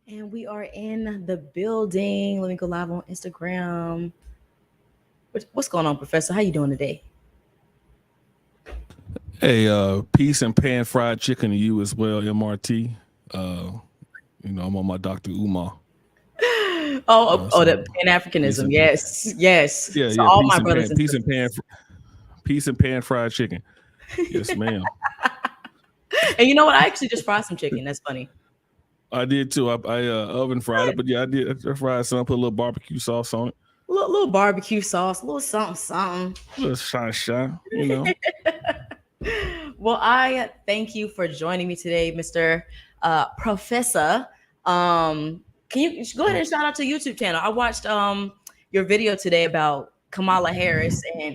And we are in the building. Let me go live on Instagram. What's going on, Professor? How you doing today? Hey, peace and pan fried chicken to you as well, MRT. Uh, I'm on my Dr. Umar. The So Pan peace Africanism. and Yes, yes. yeah, So yeah, all my brothers and peace and pan fried chicken. Yes, ma'am. and you know what? I actually just fried some chicken. That's funny. I did too. I oven fried it, but yeah, I did. I fried some, put a little barbecue sauce on it, A little barbecue sauce, a little something, something. a little shine. Well, I thank you for joining me today, Mr. Professor. Can you go ahead Uh, and shout out to YouTube channel? I watched your video today about Kamala Harris, and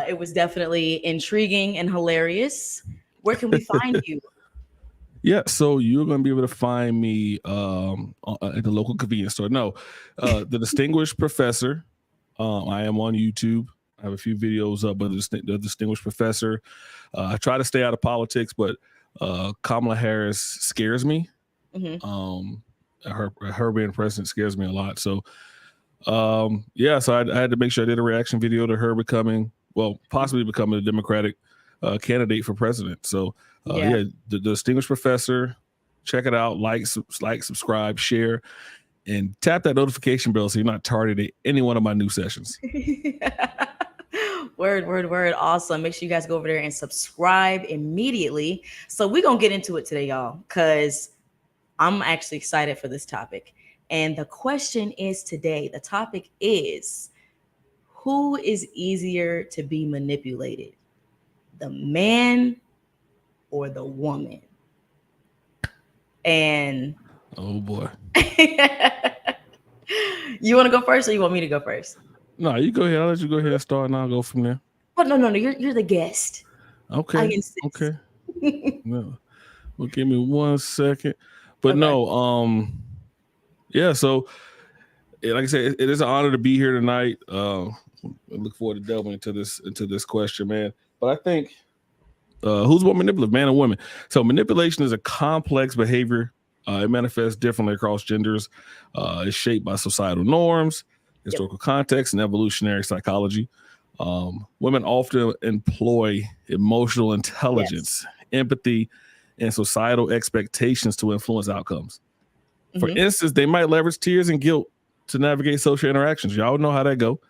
it was definitely intriguing and hilarious. Where can we find you? Yeah, so you're gonna be able to find me at the local convenience store. No, the Distinguished Professor. I am on YouTube. I have a few videos up, but the Distinguished Professor. I try to stay out of politics, but Kamala Harris scares me. Hmm. Her being president scares me a lot. So yeah, so I had to make sure I did a reaction video to her possibly becoming a Democratic candidate for president. So Yeah. yeah, the Distinguished Professor. Check it out. Like, subscribe, share, and tap that notification bell so you're not targeted at any one of my new sessions. Word, word, word. Awesome. Make sure you guys go over there and subscribe immediately. So we're gonna get into it today, y'all, because I'm actually excited for this topic. And the question is today, the topic is, who is easier to be manipulated? The man or the woman? And Oh boy. you want to go first or you want me to go first? No, you go ahead. I'll let you go ahead and start, and I'll go from there. Oh, no. You're the guest. I Okay. insist. Okay. No. Well, give me 1 second. But Okay. no, yeah. So, like I said, it is an honor to be here tonight. I look forward to delving into this question, man. But I think who's more manipulative, man or woman? So, manipulation is a complex behavior. It manifests differently across genders. It's shaped by societal norms, Yep. historical context, and evolutionary psychology. Women often employ emotional Yes. intelligence, empathy, and societal expectations to influence outcomes. For Hmm. instance, they might leverage tears and guilt to navigate social interactions. Y'all know how that go.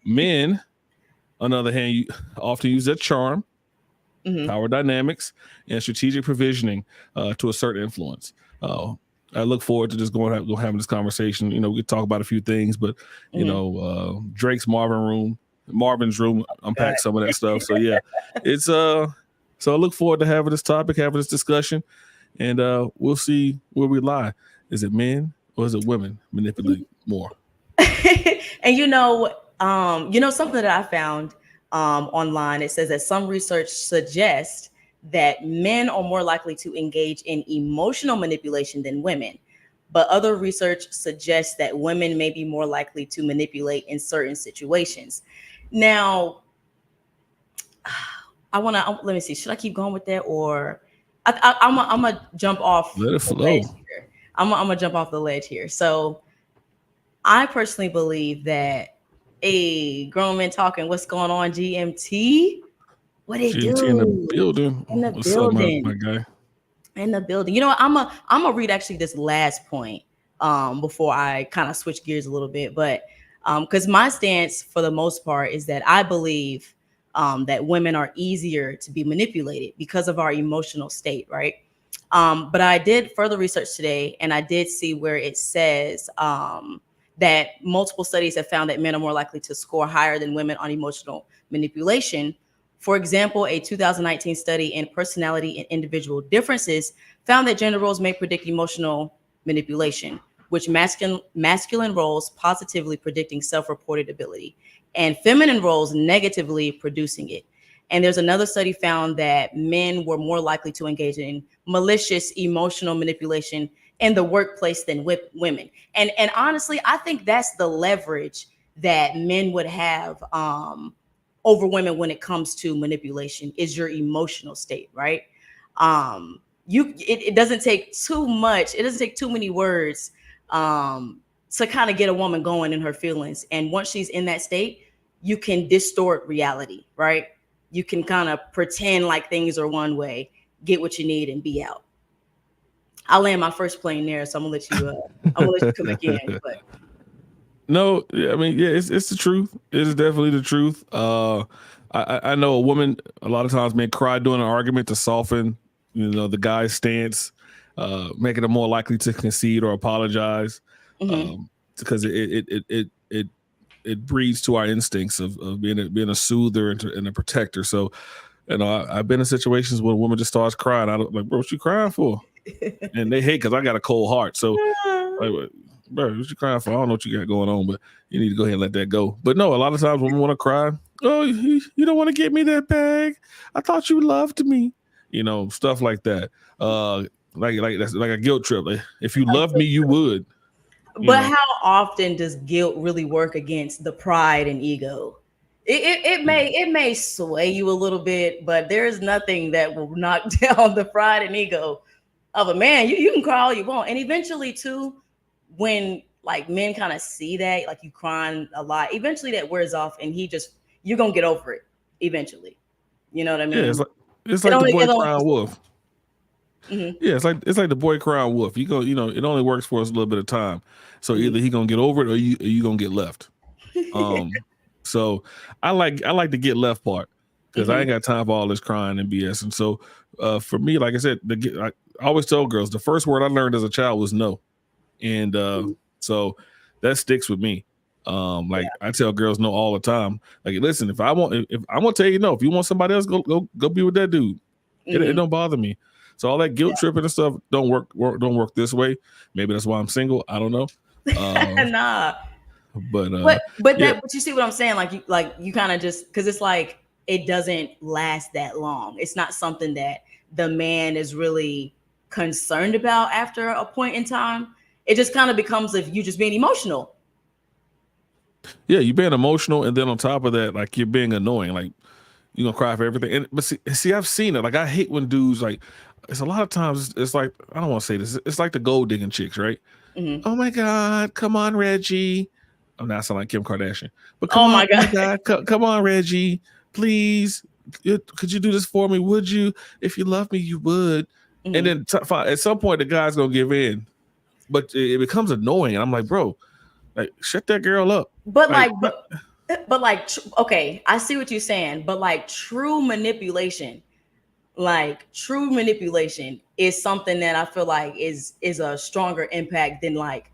Men, on the other hand, often use their charm, Hmm. power dynamics, and strategic provisioning to assert influence. I look forward to just having this conversation. We could talk about a few things, but Hmm. Drake's Marvin's room, God. unpack some of that stuff. So yeah, it's So I look forward to having this topic, having this discussion, and we'll see where we lie. Is it men or is it women manipulate more? And something that I found online. It says that some research suggests that men are more likely to engage in emotional manipulation than women, but other research suggests that women may be more likely to manipulate in certain situations. Now, I want to let me see. Should I keep going with that, or I'm gonna jump off Let it the ledge flow. here? I'm gonna jump off the ledge here. So I personally believe that a grown man talking, what's going on, GMT? What it GMT in the do building. in the What's up, my building? guy? In the building. You know what? I'm gonna read actually this last point before I kind of switch gears a little bit. But because my stance for the most part is that I believe that women are easier to be manipulated because of our emotional state, right? But I did further research today, and I did see where it says that multiple studies have found that men are more likely to score higher than women on emotional manipulation. For example, a 2019 study in personality and individual differences found that gender roles may predict emotional manipulation, which masculine roles positively predicting self-reported ability, and feminine roles negatively producing it. And there's another study found that men were more likely to engage in malicious emotional manipulation in the workplace than women. And honestly, I think that's the leverage that men would have over women when it comes to manipulation is your emotional state, right? it doesn't take too much. It doesn't take too many words to kind of get a woman going in her feelings. And once she's in that state, you can distort reality, right? You can kind of pretend like things are one way, get what you need, and be out. I'll land my first plane there, so I'm gonna let you. I'm gonna let you come back in. But No, I mean, yeah, it's the truth. It is definitely the truth. I know a woman a lot of times may cry during an argument to soften, the guy's stance, making him more likely to concede or apologize, mm-hmm. because it breeds to our instincts of being a soother and a protector. So, I've been in situations where a woman just starts crying. I'm like, bro, what you crying for? And they hate because I got a cold heart. So, like, bro, what you crying for? I don't know what you got going on, but you need to go ahead and let that go. But no, a lot of times women want to cry. Oh, you don't want to get me that bag. I thought you loved me. Stuff like that. Like that's like a guilt trip. Like, if you loved me, you would. But how often does guilt really work against the pride and ego? It may sway you a little bit, but there is nothing that will knock down the pride and ego of a man. You can cry all you want, and eventually too, when like men kind of see that, like you crying a lot, eventually that wears off, and you're gonna get over it eventually. You know what I Yeah, mean? it's like the boy only crying wolf. mm-hmm. Yeah, it's like the boy crying wolf. It only works for us a little bit of time. So Mm-hmm. either he gonna get over it or you gonna get left. So I like the get left part because I Mm-hmm. ain't got time for all this crying and BS. And so for me, like I said, I always tell girls the first word I learned as a child was no, and so that sticks with me. Like I tell girls no all the time. Like, listen, if I'm gonna tell you no, if you want somebody else, go be with that dude. It Mm-hmm. don't bother me. So all that guilt tripping and stuff don't work this way. Maybe that's why I'm single. I don't know. Nah. But yeah, But you see what I'm saying? Like you kind of just because it's like it doesn't last that long. It's not something that the man is really concerned about after a point in time. It just kind of becomes of you just being emotional. yeah, you're being emotional, and then on top of that, like you're being annoying. Like you're gonna cry for everything. But see, I've seen it. Like I hate when dudes like. It's a lot of times. It's like I don't want to say this. It's like the gold digging chicks, right? Hmm. Oh my God, come on, Reggie. I'm not sounding like Kim Kardashian, but come Oh on, my oh my god. God, come on, Reggie, please. Could you do this for me? Would you? If you love me, you would. And Hmm. then at some point, the guy's gonna give in, but it becomes annoying. And I'm like, bro, like shut that girl up. But Like, like, but like, okay, I see what you're saying. But like, true manipulation is something that I feel like is a stronger impact than like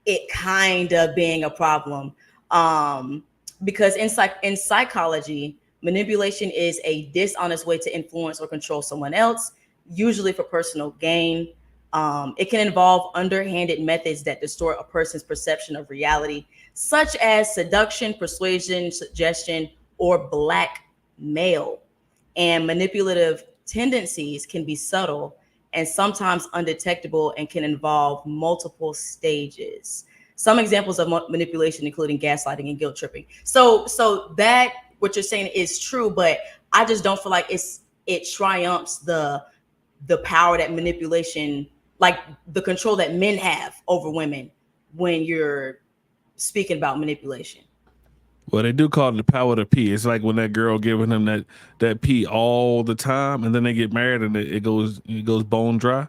it kind of being a problem. Um, because in psychology, manipulation is a dishonest way to influence or control someone else, usually for personal gain. It can involve underhanded methods that distort a person's perception of reality, such as seduction, persuasion, suggestion, or blackmail. And manipulative tendencies can be subtle and sometimes undetectable and can involve multiple stages. Some examples of manipulation, including gaslighting and guilt tripping. So that what you're saying is true, but I just don't feel like it triumphs the power that manipulation, like the control that men have over women when you're speaking about manipulation. well, they do call it the power to pee. It's like when that girl giving him that pee all the time, and then they get married, and it goes bone dry.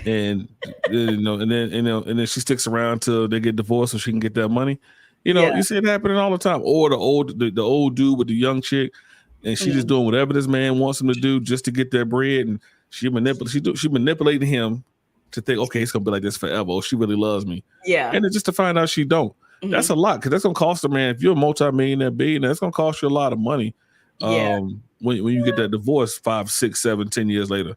And and then she sticks around till they get divorced so she can get that money. Yeah. You see it happening all the time. Or the old dude with the young chick, and she just Mhm. doing whatever this man wants him to do just to get that bread, and she manipulating him to think, okay, it's gonna be like this forever. Oh, she really loves me, Yeah. and then just to find out she don't. That's Hmm. a lot because that's gonna cost a man. If you're a multi-millionaire billionaire, that's gonna cost you a lot of money. Yeah. When you get that divorce 5, 6, 7, 10 years later.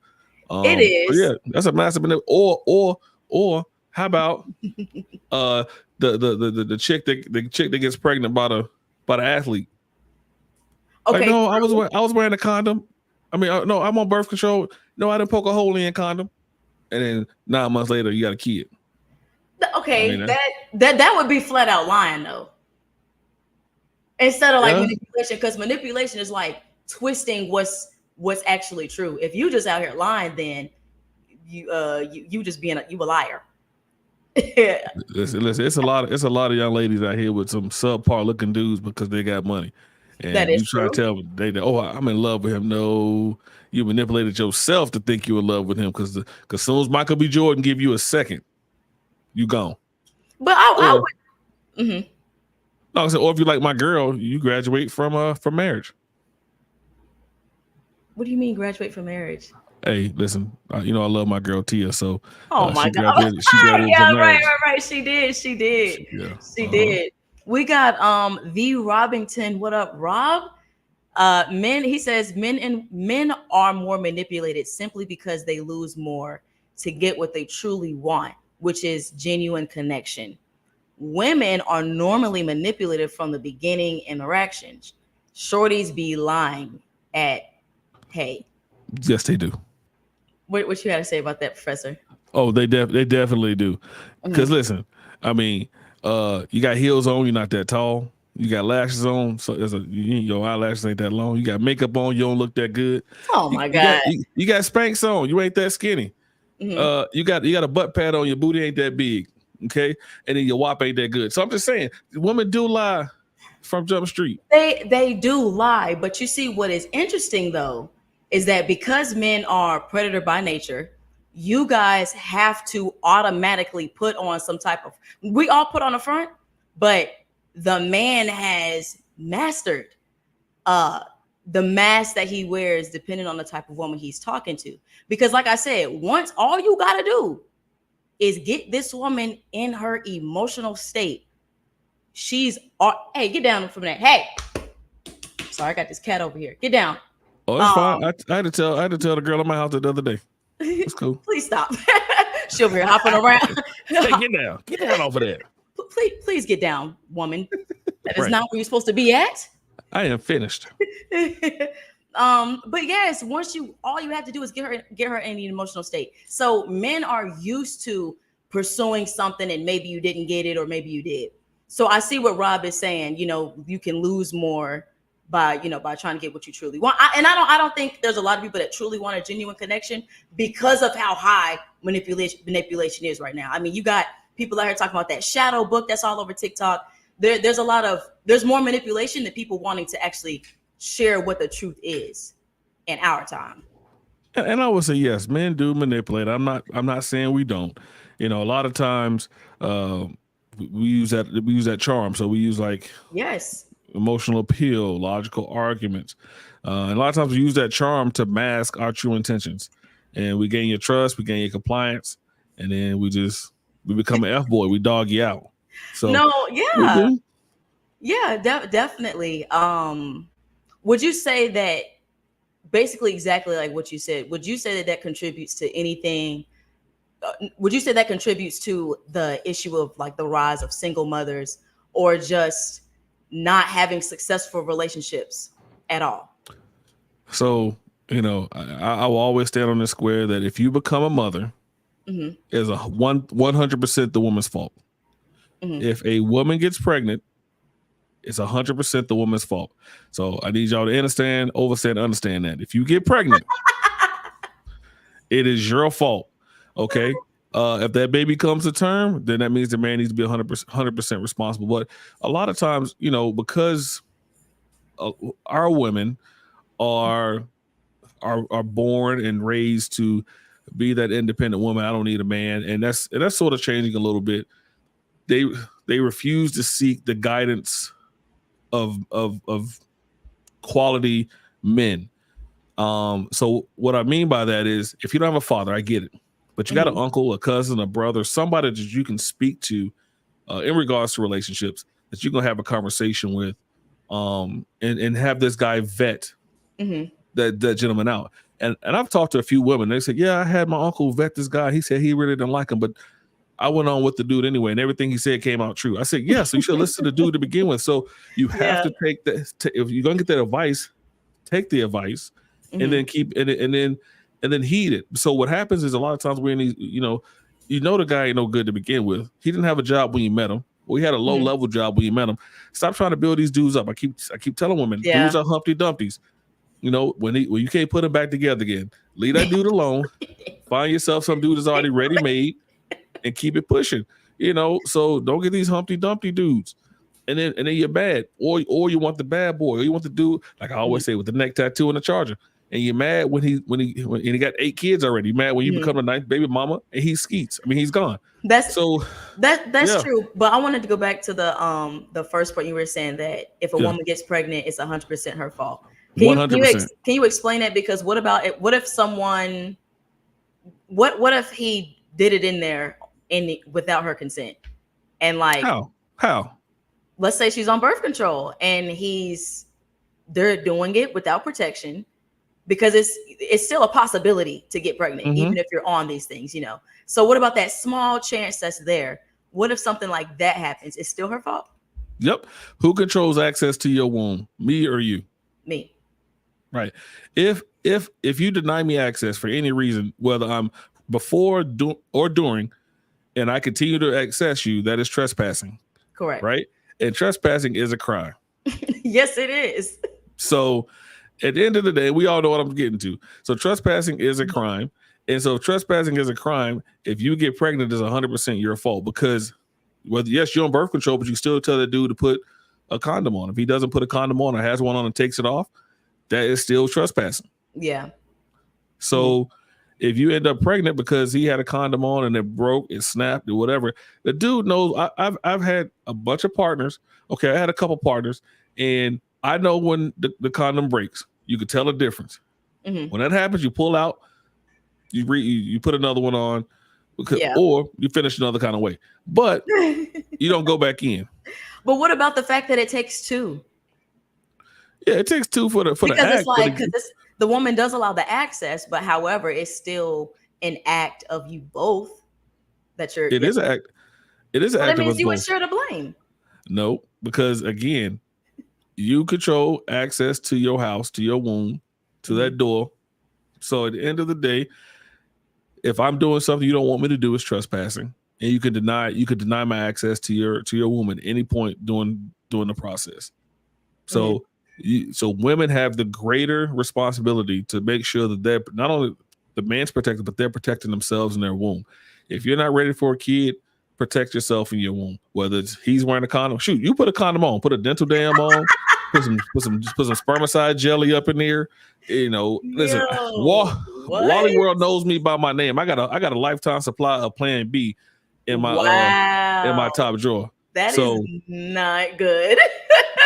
It So is. yeah, that's a massive or how about uh the chick that gets pregnant by the athlete? Like, Okay. no, I was wearing a condom. I mean, no, I'm on birth control. No, I didn't poke a hole in a condom. And then 9 months later, you got a kid. I mean, Okay. That would be flat out lying though. Instead of like yeah, manipulation, because manipulation is like twisting what's actually true. If you just out here lying, then you just being you a liar. Listen, it's a lot of young ladies out here with some subpar looking dudes because they got money, That and is you try to true. tell them oh, I'm in love with him. No, you manipulated yourself to think you in love with him because soon as Michael B. Jordan give you a second, you gone. But I Or would. Mhm. no, I said, or if you like my girl, you graduate from marriage. What do you mean graduate from marriage? Hey, listen, I love my girl Tia, so Oh my she God. graduated. She graduated Yeah, from right, marriage. right, right. She did. She did. Yeah. She did. We got the Robbington. What up, Rob? Men, he says men are more manipulated simply because they lose more to get what they truly want, which is genuine connection. Women are normally manipulated from the beginning interactions. Shorties be lying at hey. Yes, they do. What you got to say about that, Professor? Oh, they definitely do. Because Mhm. listen, I mean, you got heels on, you're not that tall. You got lashes on, so your eyelashes ain't that long. You got makeup on, you don't look that good. Oh You, my you got God. you got Spanx on, you ain't that skinny. Hmm. You got a butt pad on, your booty ain't that big. Okay, and then your wop ain't that good. So I'm just saying, women do lie from Jump Street. They do lie, but you see what is interesting though is that because men are predator by nature, you guys have to automatically put on some type of we all put on a front, but the man has mastered uh the mask that he wears depending on the type of woman he's talking to. Because like I said, once all you got to do is get this woman in her emotional state. She's hey, get down from that. Hey, sorry, I got this cat over here. Get down. Oh, that's fine. Um, I had to tell the girl at my house the other day. It's cool. please stop. She over here hopping around. Hey, get down off of that. Please get down, woman. That is Right. not where you're supposed to be at. I am finished. But yes, once you all you have to do is get her in the emotional state. So men are used to pursuing something and maybe you didn't get it or maybe you did. So I see what Rob is saying. You can lose more by trying to get what you truly want. I don't think there's a lot of people that truly want a genuine connection because of how high manipulation is right now. I mean, you got people out here talking about that shadow book that's all over TikTok. There's more manipulation than people wanting to actually share what the truth is in our time. And I would say yes, men do manipulate. I'm not saying we don't. A lot of times we use that charm. So we use like Yes. emotional appeal, logical arguments, and a lot of times we use that charm to mask our true intentions. And we gain your trust, we gain your compliance, and then we become an F boy. We dog you out. So No, we yeah. do. Yeah, definitely. Would you say that basically exactly like what you said? Would you say that that contributes to anything? Would you say that contributes to the issue of like the rise of single mothers or just not having successful relationships at all? So I will always stand on this square that if you become a mother, Hmm. is a 100% the woman's fault. Hmm. If a woman gets pregnant, it's 100% the woman's fault. So I need y'all to understand that. If you get pregnant, it is your fault. Okay. If that baby comes to term, then that means the man needs to be 100% responsible. But a lot of times, because our women are are born and raised to be that independent woman. I don't need a man, and that's sort of changing a little bit. They they refuse to seek the guidance of quality men. So what I mean by that is, if you don't have a father, I get it, but you got an Hmm. uncle, a cousin, a brother, somebody that you can speak to in regards to relationships that you can have a conversation with, and have this guy vet Hmm. that gentleman out. And I've talked to a few women. They said, "Yeah, I had my uncle vet this guy. He said he really didn't like him, but I went on with the dude anyway, and everything he said came out true." I said, "Yeah, so you should listen to the dude to begin with." So you have Yeah. to take that. If you're gonna get that advice, take the advice, and Hmm. then and then heed it. So what happens is a lot of times we're in these, the guy ain't no good to begin with. He didn't have a job when you met him. Well, he had a low Hmm. level job when you met him. Stop trying to build these dudes up. I keep telling women, dudes Yeah. are Humpty Dumptys. when you can't put them back together again, leave that dude alone. Find yourself some dude that's already ready made and keep it pushing. So don't get these Humpty Dumpty dudes. And then you're bad. Or you want the bad boy, or you want the dude, like I always say, with the neck tattoo and the charger. And you're mad when he got 8 kids already. You're mad when you become a nice baby mama and he skeets. I mean, he's gone. That's Yeah. true. But I wanted to go back to the first part. You were saying that if a woman gets pregnant, it's 100% her fault. Can 100%. Can you explain that? Because what about it? What if someone, what if he did it in there without her consent? And like, how? Let's say she's on birth control and they're doing it without protection, because it's still a possibility to get pregnant, even if you're on these things, So what about that small chance that's there? What if something like that happens? It's still her fault? Yep. Who controls access to your womb? Me or you? Me. Right. If you deny me access for any reason, whether I'm before or during, and I continue to access you, that is trespassing. Correct. Right? And trespassing is a crime. Yes, it is. So at the end of the day, we all know what I'm getting to. So trespassing is a crime. And so trespassing is a crime. If you get pregnant, it's 100% your fault, because yes, you're on birth control, but you still tell the dude to put a condom on. If he doesn't put a condom on or has one on and takes it off, that is still trespassing. Yeah. So if you end up pregnant because he had a condom on and it broke, it snapped, or whatever, the dude knows. I've had a bunch of partners. Okay, I had a couple partners, and I know when the condom breaks. You can tell the difference. When that happens, you pull out, you put another one on, or you finish another kind of way. But you don't go back in. But what about the fact that it takes 2? Yeah, it takes 2 for the because act. It's like, because the woman does allow the access, but however, it's still an act of you both that you're. It is an act. It is an act. That means you would share the blame. No, because again, you control access to your house, to your womb, to that door. So at the end of the day, if I'm doing something you don't want me to do, it's trespassing, and you could deny my access to your womb at any point during the process. So. So women have the greater responsibility to make sure that they're not only the man's protected, but they're protecting themselves in their womb. If you're not ready for a kid, protect yourself in your womb. Whether it's he's wearing a condom, shoot, you put a condom on, put a dental dam on, put some spermicide jelly up in there. Listen, Wally World knows me by my name. I got a lifetime supply of Plan B in my in my top drawer. That is not good.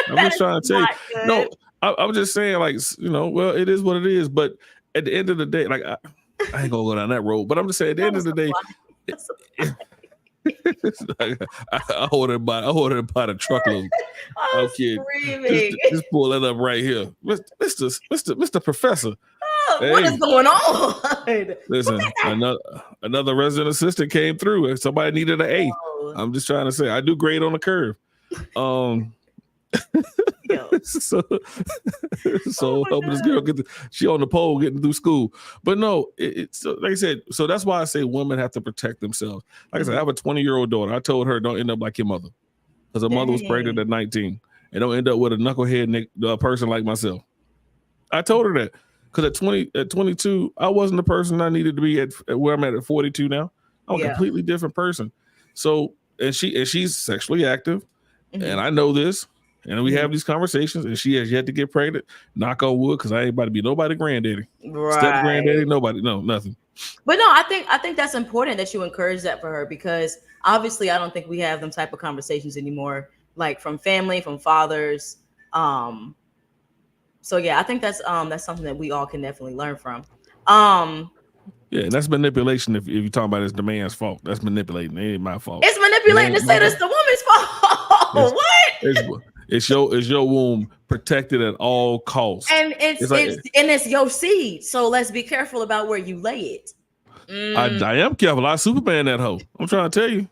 I'm just trying to tell you. No, I'm just saying, like, well, it is what it is. But at the end of the day, like, I ain't gonna go down that road. But I'm just saying, at the end of the day, I ordered by the truckload. I'm screaming. Just pull that up right here, Mr. Professor. Hey, what is going on? Listen, another resident assistant came through, and somebody needed an A. I'm just trying to say, I do great on the curve. So helping this girl she on the pole getting through school. But no, it's like I said, so that's why I say women have to protect themselves. Like I said, I have a 20-year-old daughter. I told her, don't end up like your mother, because her mother was pregnant at 19, and don't end up with a knucklehead person like myself. I told her that, because at 22, I wasn't the person I needed to be at where I'm at 42 now. I'm a completely different person. So, and she's sexually active, and I know this. And we have these conversations, and she has yet to get pregnant. Knock on wood, because I ain't about to be nobody granddaddy. Right. Step granddaddy, nobody, no, nothing. But no, I think that's important that you encourage that for her, because obviously I don't think we have them type of conversations anymore, like from family, from fathers. So yeah, I think that's something that we all can definitely learn from. Yeah, that's manipulation. If you're talking about it's the man's fault, that's manipulating. It ain't my fault. It's manipulating to say that's the woman's fault. What? It's your womb protected at all costs, and it's your seed. So let's be careful about where you lay it. I am careful. I Superman that hoe. I'm trying to tell you.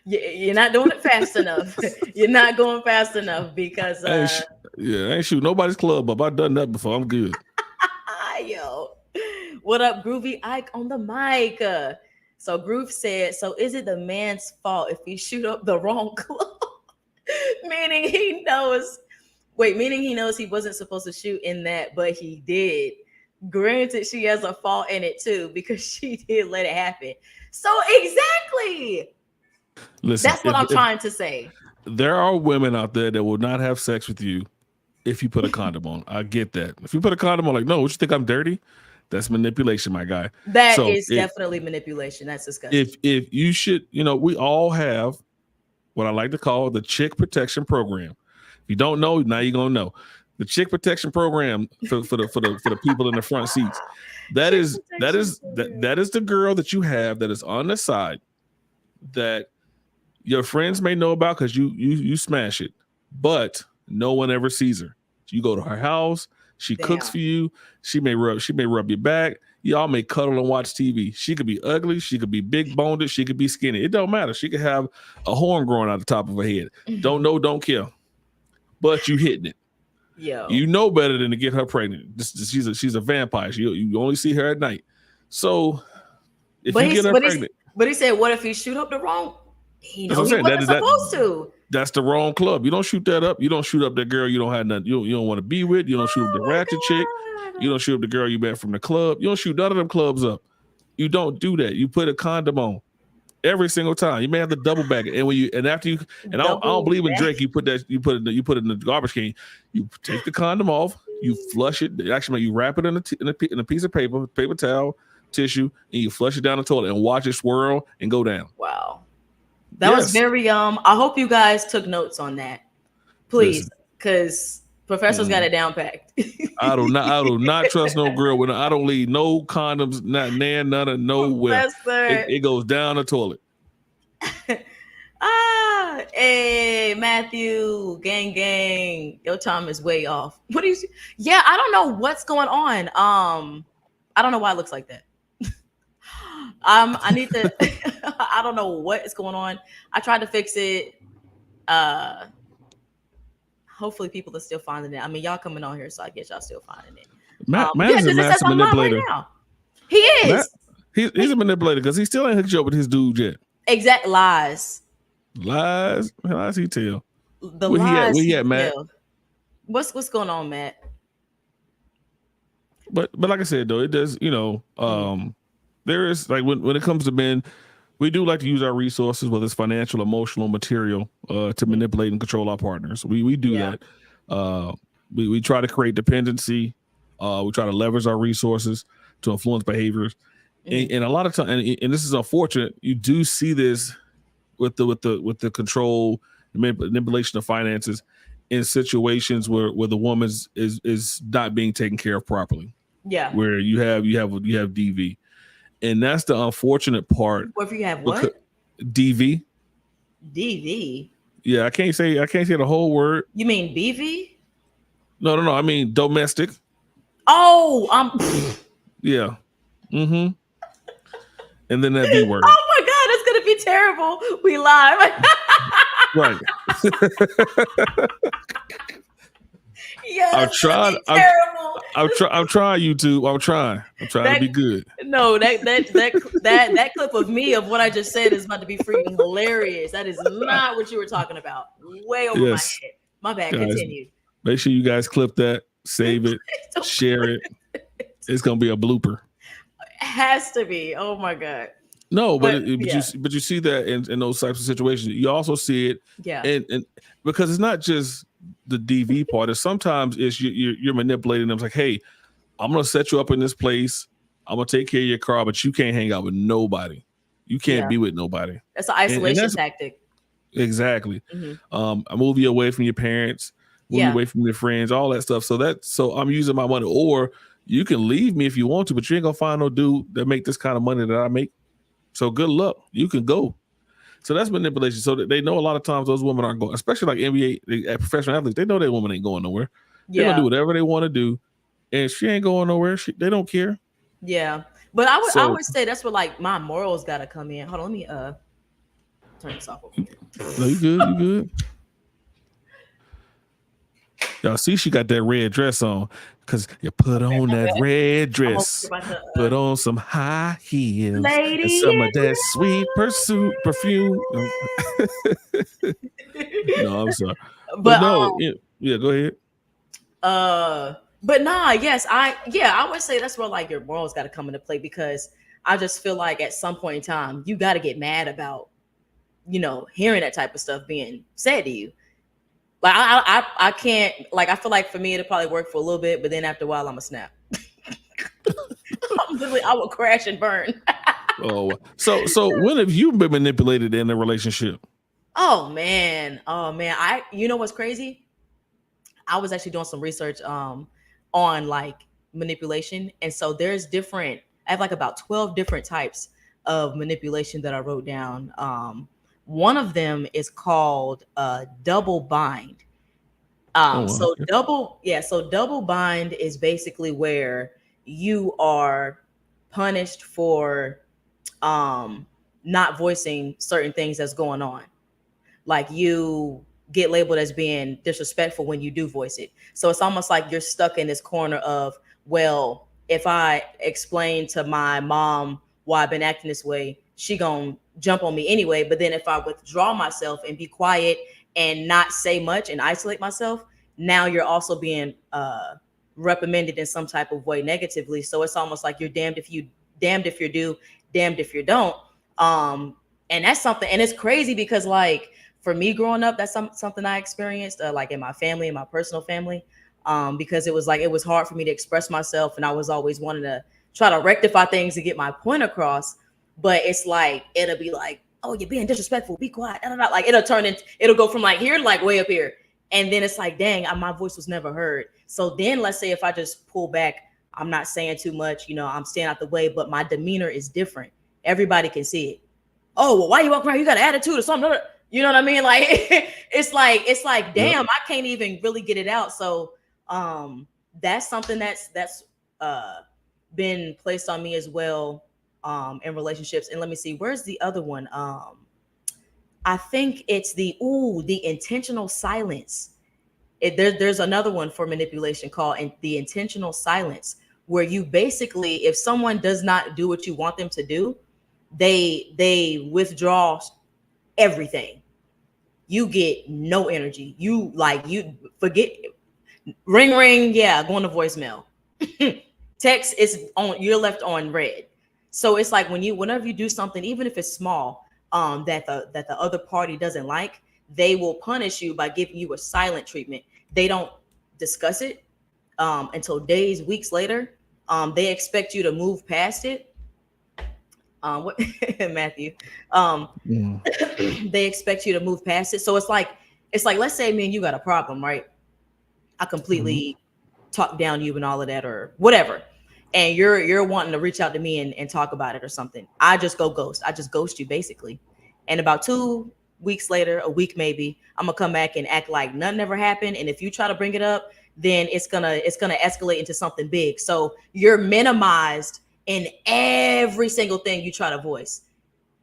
You're not doing it fast enough. You're not going fast enough, because I ain't shoot nobody's club up. I've done that before. I'm good. Yo, what up, Groovy Ike on the mic? So Groove said, so is it the man's fault if he shoot up the wrong club? Meaning he knows Wait, meaning he knows he wasn't supposed to shoot in that, but he did. Granted, she has a fault in it too because she did let it happen. So exactly, Listen, that's what I'm if trying to say. there are women out there that will not have sex with you if you put a condom on. I get that. If you put a condom on, like, no, what you think I'm dirty? That's manipulation, my guy. That So is definitely manipulation. That's disgusting. if you should, we all have what I like to call the chick protection program. If you don't know, now you're gonna know. The chick protection program for the people in the front seats. That Chick is that protection is that is the girl that you have that is on the side that your friends may know about because you smash it, but no one ever sees her. You go to her house, she cooks Damn. for you, she may rub your back, y'all may cuddle and watch TV. She could be ugly, she could be big boned, she could be skinny. It don't matter. She could have a horn growing out the top of her head. Don't know, don't care. But you hitting it. Yo. You know better than to get her pregnant. She's a vampire. You only see her at night. So if you get her pregnant, but he said, what if he shoot up the wrong? He that's know what he I'm saying. wasn't supposed to. That's the wrong club. You don't shoot that up. You don't shoot up that girl you don't have nothing. You don't want to be with. You don't shoot up the Oh my ratchet chick. You God. don't shoot up the girl you met from the club. You don't shoot none of them clubs up. You don't do that. You put a condom on every single time. You may have to double back it. And after you I don't believe in Drake. You put it in the garbage can. You take the condom off. You flush it. Actually, you wrap it in a piece of paper towel, tissue, and you flush it down the toilet and watch it swirl and go down. Wow. That was very I hope you guys took notes on that. Please, because Professor's got it down packed. I do not trust no girl I don't leave no condoms, none of nowhere. It goes down the toilet. Hey, Matthew, gang. Your time is way off. What is? Yeah, I don't know what's going on. I don't know why it looks like that. I need to. I don't know what is going on. I tried to fix it. Hopefully, people are still finding it. I mean, y'all coming on here, so I guess y'all still finding it. Matt is a master manipulator. Right now. He is. He's a manipulator because he still ain't hooked you up with his dude yet. Exact lies. Lies he tell. The lies. Where he at, Matt? What's going on, Matt? But like I said though, it does. There is like when it comes to men, we do like to use our resources, whether it's financial, emotional, material, to manipulate and control our partners. We do that. We try to create dependency. We try to leverage our resources to influence behaviors. And a lot of times, and this is unfortunate, you do see this with the control, the manipulation of finances in situations where the woman is not being taken care of properly. Yeah. Where you have DV. And that's the unfortunate part. What if you have what? DV. DV. Yeah, I can't say the whole word. You mean BV? No. I mean domestic. Oh, yeah. Mm-hmm. And then that B word. Oh my God, it's gonna be terrible. We live. Right. Yeah, I'm trying YouTube. I'm trying to be good. No, that clip of me of what I just said is about to be freaking hilarious. That is not what you were talking about. Way over my head. My bad. Guys, continue. Make sure you guys clip that, save it, share it. It's gonna be a blooper. It has to be. Oh my God. No, but you see that in those types of situations. You also see it, and because it's not just the DV part. Is sometimes it's you're manipulating them. It's like, hey, I'm gonna set you up in this place. I'm gonna take care of your car, but you can't hang out with nobody. You can't be with nobody. That's an isolation tactic. Exactly. Mm-hmm. I move you away from your parents, move you away from your friends, all that stuff. So I'm using my money, or you can leave me if you want to, but you ain't gonna find no dude that make this kind of money that I make. So good luck. You can go. So that's manipulation. So they know a lot of times those women aren't going, especially like NBA professional athletes. They know that woman ain't going nowhere. They're gonna do whatever they want to do, and she ain't going nowhere. They don't care. Yeah, but I would say that's where like my morals gotta come in. Hold on, let me turn this off. No, you good? You good? Y'all see, she got that red dress on because you put on that red dress, put on some high heels, and some of that sweet perfume. No, I'm sorry, but no, yeah, go ahead. But nah, yes, I would say that's where like your morals got to come into play, because I just feel like at some point in time you got to get mad about, hearing that type of stuff being said to you. Like I can't, like, I feel like for me it'll probably work for a little bit, but then after a while I'm a snap. I will crash and burn. Oh, so when have you been manipulated in a relationship? Oh man, you know what's crazy? I was actually doing some research on like manipulation, and so there's different. I have like about 12 different types of manipulation that I wrote down. One of them is called double bind. Oh, So okay. double bind is basically where you are punished for um not voicing certain things that's going on. Like, you get labeled as being disrespectful when you do voice it. So it's almost like you're stuck in this corner of, well, if I explain to my mom why I've been acting this way, she gonna jump on me anyway. But then if I withdraw myself and be quiet and not say much and isolate myself, now you're also being reprimanded in some type of way negatively. So it's almost like you're damned if you do, damned if you don't. And that's something, and it's crazy because, like, for me growing up, that's something I experienced, like in my family, in my personal family, because it was like, it was hard for me to express myself, and I was always wanting to try to rectify things to get my point across. But it's like, it'll be like, oh, you're being disrespectful, be quiet, da, da, da. Like, it'll go from like here to like way up here, and then it's like, dang, my voice was never heard. So then let's say if I just pull back, I'm not saying too much, I'm staying out the way, but my demeanor is different. Everybody can see it. Oh, well, why you walking around? You got an attitude or something. You know what I mean? Like, it's like, Yep. damn, I can't even really get it out. So that's something that's uh been placed on me as well, in relationships. And let me see, where's the other one? I think it's the intentional silence. There's another one for manipulation called the intentional silence, where you basically, if someone does not do what you want them to do, they withdraw everything. You get no energy. You forget. Ring ring, yeah, going to voicemail. Text is on, you're left on red. So it's like, whenever you do something, even if it's small, that the other party doesn't like, they will punish you by giving you a silent treatment. They don't discuss it until days, weeks later. They expect you to move past it. What Matthew? Um, Mm. they expect you to move past it. So it's like, let's say me and you got a problem, right? I Mhm. completely talk down you and all of that or whatever. And you're wanting to reach out to me and talk about it or something. I just go ghost. I just ghost you basically. And about 2 weeks later, a week maybe, I'm gonna come back and act like nothing ever happened. And if you try to bring it up, then it's gonna escalate into something big. So you're minimized in every single thing you try to voice.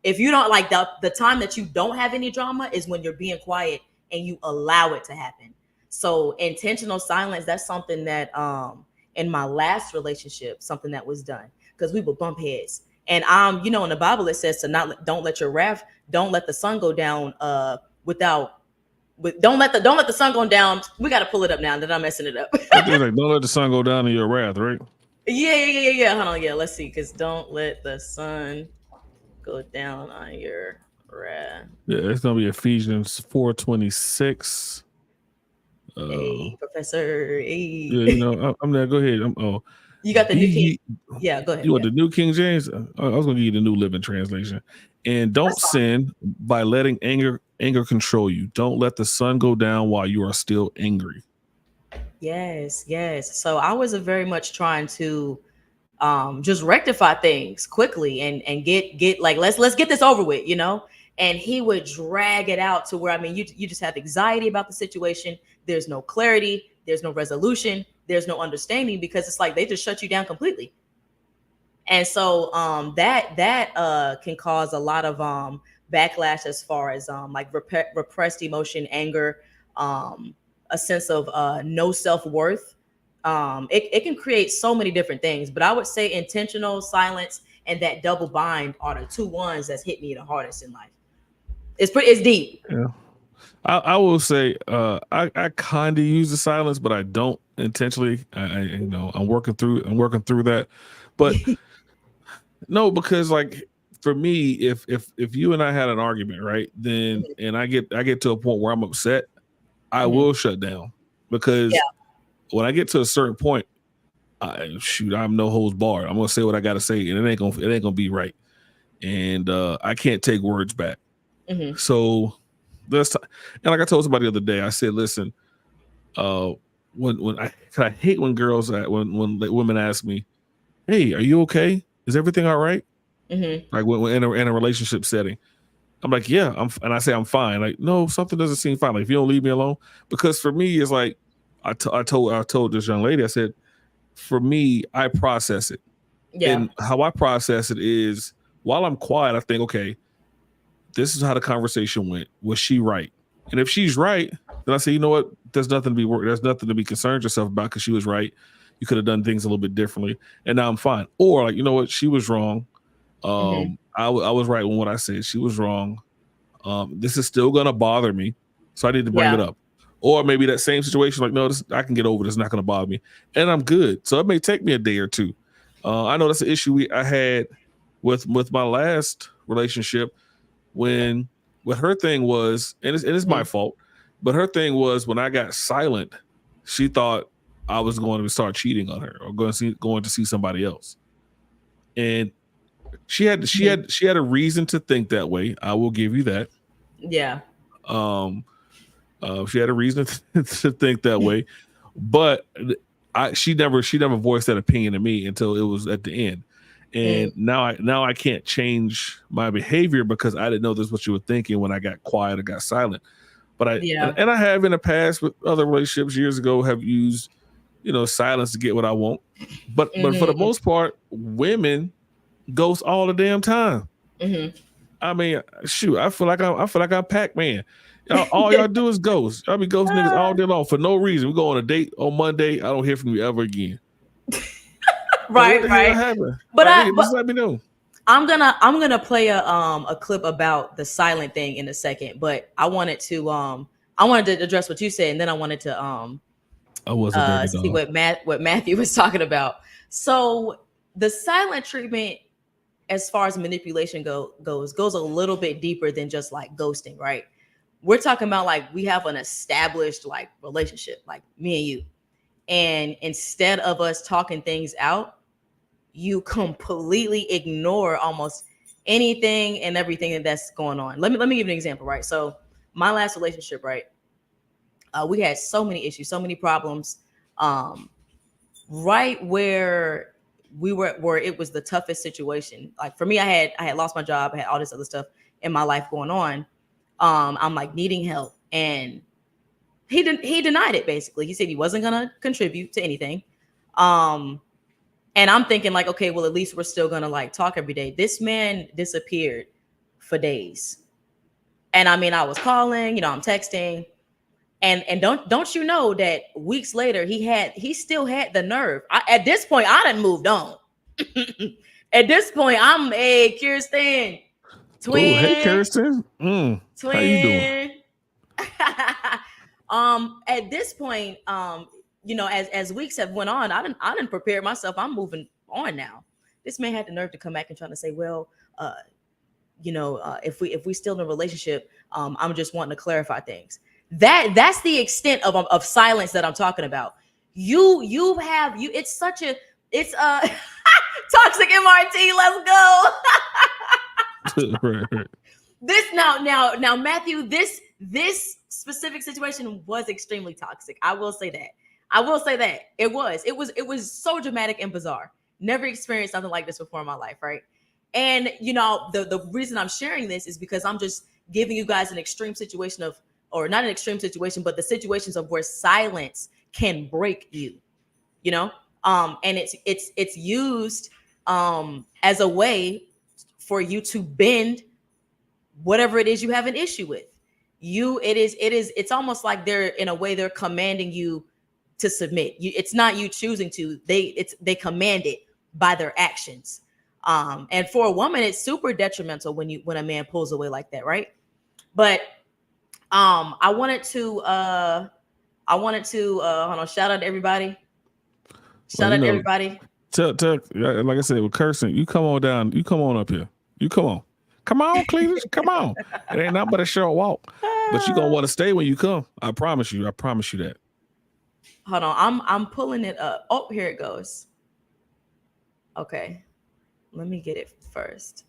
If you don't like, the time that you don't have any drama is when you're being quiet and you allow it to happen. So intentional silence, that's something that in my last relationship, something that was done, because we would bump heads. And in the Bible it says to not don't let your wrath, don't let the sun go down without with don't let the sun go down. We got to pull it up now that I'm messing it up. I think it's like, don't let the sun go down in your wrath, right? Yeah. Hold on, yeah, let's see, because don't let the sun go down on your wrath. Yeah, it's gonna be Ephesians 4:26. Hey, Professor. Yeah, Hey. I'm there. Go ahead. You got the Be new King. ye. Yeah, go ahead. You want Yeah. the New King James? I was gonna give you the New Living Translation. And don't That's fine. sin by letting anger control you. Don't let the sun go down while you are still angry. Yes. So I was very much trying to just rectify things quickly and get like, let's get this over with. And he would drag it out to where, I mean, you just have anxiety about the situation. There's no clarity, there's no resolution, there's no understanding, because it's like they just shut you down completely. And so that can cause a lot of backlash, as far as like repressed emotion, anger, um a sense of no self-worth. It can create so many different things, but I would say intentional silence and that double bind are the two ones that's hit me the hardest in life. It's deep. Yeah. I will say I kind of use the silence, but I don't intentionally. I'm working through. That, but no, because like for me, if you and I had an argument, right, then and I get to a point where I'm upset, I Mhm. will shut down Yeah. because when I get to a certain point, I'm no holds barred. I'm gonna say what I gotta say, and it ain't gonna be right, and I can't take words back. Hmm. So that's and like I told somebody the other day, I said, listen, uh, I hate when girls when like, women ask me, hey, are you okay? Is everything all right? Hmm. Like when in a relationship setting, I'm like, yeah, and I say I'm fine. Like, no, something doesn't seem fine. Like, if you don't leave me alone, because for me, it's like I told this young lady, I said, for me, I process it, Yeah. and how I process it is while I'm quiet, I think, okay, this is how the conversation went. Was she right? And if she's right, then I say, you know what? There's nothing to be concerned yourself about because she was right. You could have done things a little bit differently, and now I'm fine. Or like, you know what? She was wrong. Hmm. I was right when what I said. She was wrong. This is still gonna bother me, so I need to bring it Yeah. up. Or maybe that same situation, like, no, I can get over this. It's not gonna bother me, and I'm good. So it may take me a day or two. I know that's an issue I had with my last relationship when what her thing was, and it's my Hmm. fault, but her thing was when I got silent, she thought I was going to start cheating on her or going to see somebody else, and Hmm. she had a reason to think that way. I will give you that. Yeah. Um, she had a reason to think that way, but she never voiced that opinion to me until it was at the end. Mm. And now I can't change my behavior because I didn't know this is what you were thinking when I got quiet or got silent. But Yeah. I have in the past with other relationships years ago have used silence to get what I want. But for the Hmm. most part, women ghost all the damn time. Hmm. I mean, shoot, I feel like I'm Pac-Man. All y'all do is ghost. Y'all be ghosting niggas all day long for no reason. We go on a date on Monday. I don't hear from you ever again. Like, what Right. the hell Right. happened? But Like, I nigga, but just let me know. I'm gonna play a clip about the silent thing in a second. But I wanted to address what you said, and then I wanted to I was a dirty see dog. what Matthew was talking about. So the silent treatment, as far as manipulation goes a little bit deeper than just like ghosting, right? We're talking about like we have an established like relationship, like me and you, and instead of us talking things out, you completely ignore almost anything and everything that's going on. Let me give you an example, right? So my last relationship, right? We had so many issues, so many problems. Um, right where it was the toughest situation. Like for me, I had lost my job, I had all this other stuff in my life going on. I'm like needing help, and he denied it. Basically, he said he wasn't gonna contribute to anything. Um, and I'm thinking like, okay, well, at least we're still gonna like talk every day. This man disappeared for days, and I mean, I was calling, I'm texting, and don't you know that weeks later he still had the nerve. At this point, I done moved on. At this point, I'm a Kirsten Oh, hey, twin, Kirsten. How you doing? twin. At this point, as weeks have went on, I didn't prepare myself. I'm moving on now. This man had the nerve to come back and trying to say, well, uh, if we still in a relationship, I'm just wanting to clarify things. That's the extent of silence that I'm talking about. You have you. It's such a it's toxic MRT. Let's go. Right, right. This now Matthew, this specific situation was extremely toxic. I will say that. I will say that it was so dramatic and bizarre. Never experienced something like this before in my life, right? And the reason I'm sharing this is because I'm just giving you guys an extreme situation of, or not an extreme situation, but the situations of where silence can break you, you know and it's used as a way for you to bend whatever it is you have an issue with. It's almost like they're, in a way, they're commanding you to submit. It's not you choosing to. They command it by their actions. And for a woman, it's super detrimental when a man pulls away like that, right? But um i wanted to uh I wanted to hold on, shout out to everybody. Well, Shout you out to know, everybody. like I said, with cursing, you come on down. You come on up here. You come on. Come on, Cletus. Come on. It ain't nothing but a short walk. But you gonna want to stay when you come. I promise you. I promise you that. Hold on, I'm pulling it up. Oh, here it goes. Okay, let me get it first.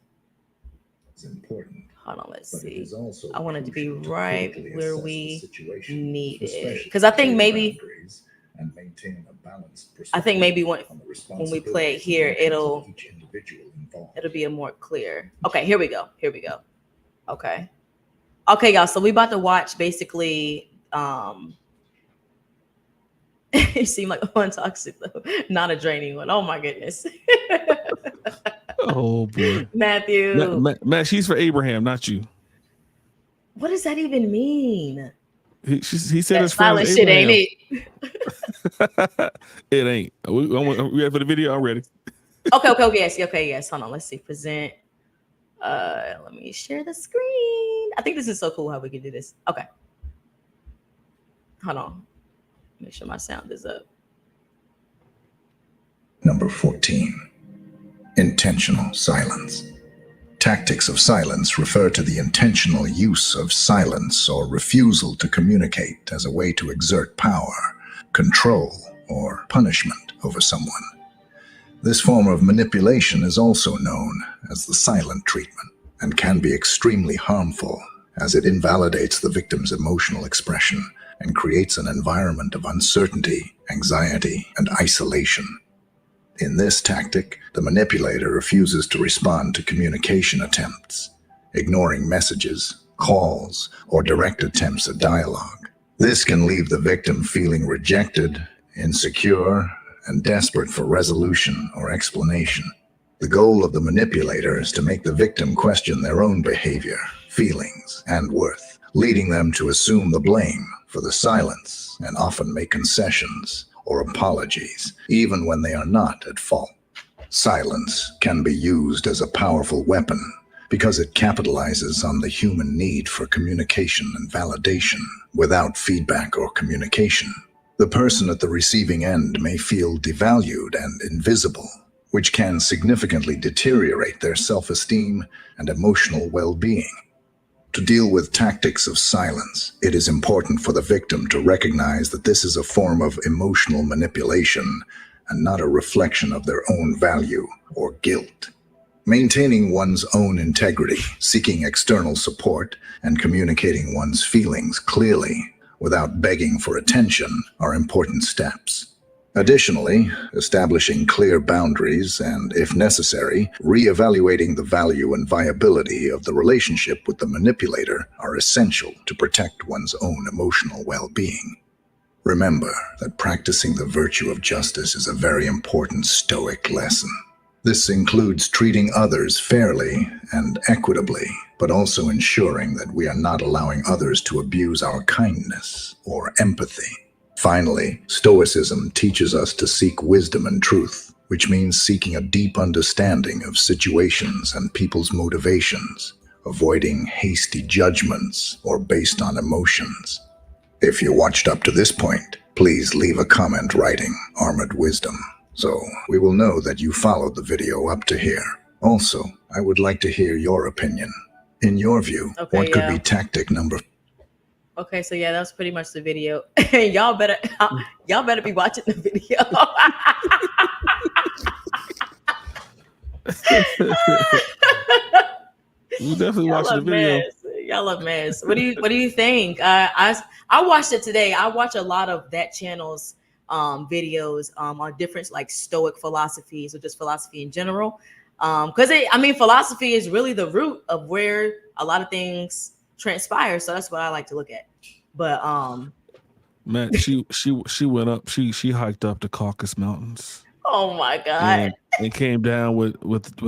It's important. Hold on, let's But it see. is also I want it to be crucial to right critically where assess the we situation, need it. especially Because I think clear maybe boundaries and maintaining a balanced I think maybe perspective on the when we play it responsibilities and here, actions of it'll each individual involved. be a more clear. Okay, here we go. Here we go. Okay. Okay, y'all. So we about to watch basically you seem like one toxic though, not a draining one. Oh my goodness. Oh boy, Matthew. Matt, she's for Abraham, not you. What does that even mean? He said That his friend silent was shit ain't Abraham. it. It ain't. We ready for the video? I'm ready. Okay, yes. Hold on. Let's see. Present. Let me share the screen. I think this is so cool how we can do this. Okay. Hold on. Make sure my sound is up. Number 14. Intentional silence. Tactics of silence refer to the intentional use of silence or refusal to communicate as a way to exert power, control, or punishment over someone. This form of manipulation is also known as the silent treatment and can be extremely harmful as it invalidates the victim's emotional expression and creates an environment of uncertainty, anxiety, and isolation. In this tactic, the manipulator refuses to respond to communication attempts, ignoring messages, calls, or direct attempts at dialogue. This can leave the victim feeling rejected, insecure, and desperate for resolution or explanation. The goal of the manipulator is to make the victim question their own behavior, feelings, and worth, leading them to assume the blame for the silence and often make concessions or apologies, even when they are not at fault. Silence can be used as a powerful weapon because it capitalizes on the human need for communication and validation without feedback or communication. The person at the receiving end may feel devalued and invisible, which can significantly deteriorate their self-esteem and emotional well-being. To deal with tactics of silence, it is important for the victim to recognize that this is a form of emotional manipulation and not a reflection of their own value or guilt. Maintaining one's own integrity, seeking external support, and communicating one's feelings clearly without begging for attention are important steps. Additionally, establishing clear boundaries and, if necessary, reevaluating the value and viability of the relationship with the manipulator are essential to protect one's own emotional well-being. Remember that practicing the virtue of justice is a very important Stoic lesson. This includes treating others fairly and equitably, but also ensuring that we are not allowing others to abuse our kindness or empathy. Finally, Stoicism teaches us to seek wisdom and truth, which means seeking a deep understanding of situations and people's motivations, avoiding hasty judgments or based on emotions. If you watched up to this point, please leave a comment writing Armored Wisdom, so we will know that you followed the video up to here. Also, I would like to hear your opinion. In your view, what could be tactic number? Okay, so yeah, that's pretty much the video. y'all better be watching the video. We definitely watched the video. Y'all a mess. What do you think? I watched it today. I watch a lot of that channel's videos on different like Stoic philosophies or just philosophy in general. Because philosophy is really the root of where a lot of things transpire. So that's what I like to look at. But Matt, she went up. She hiked up the Caucasus Mountains. Oh my God! And came down with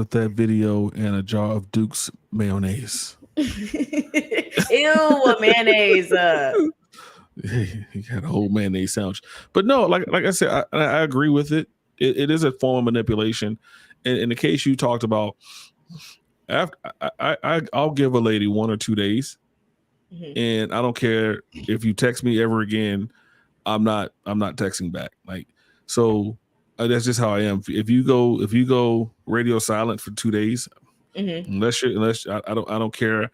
that video and a jar of Duke's mayonnaise. Ew, mayonnaise. He had a whole mayonnaise sandwich. But no, like I said, I agree with it. It is a form of manipulation. In the case you talked about, after I'll give a lady 1 or 2 days, and I don't care if you text me ever again. I'm not texting back. Like, so that's just how I am. If you go radio silent for 2 days, unless I don't care,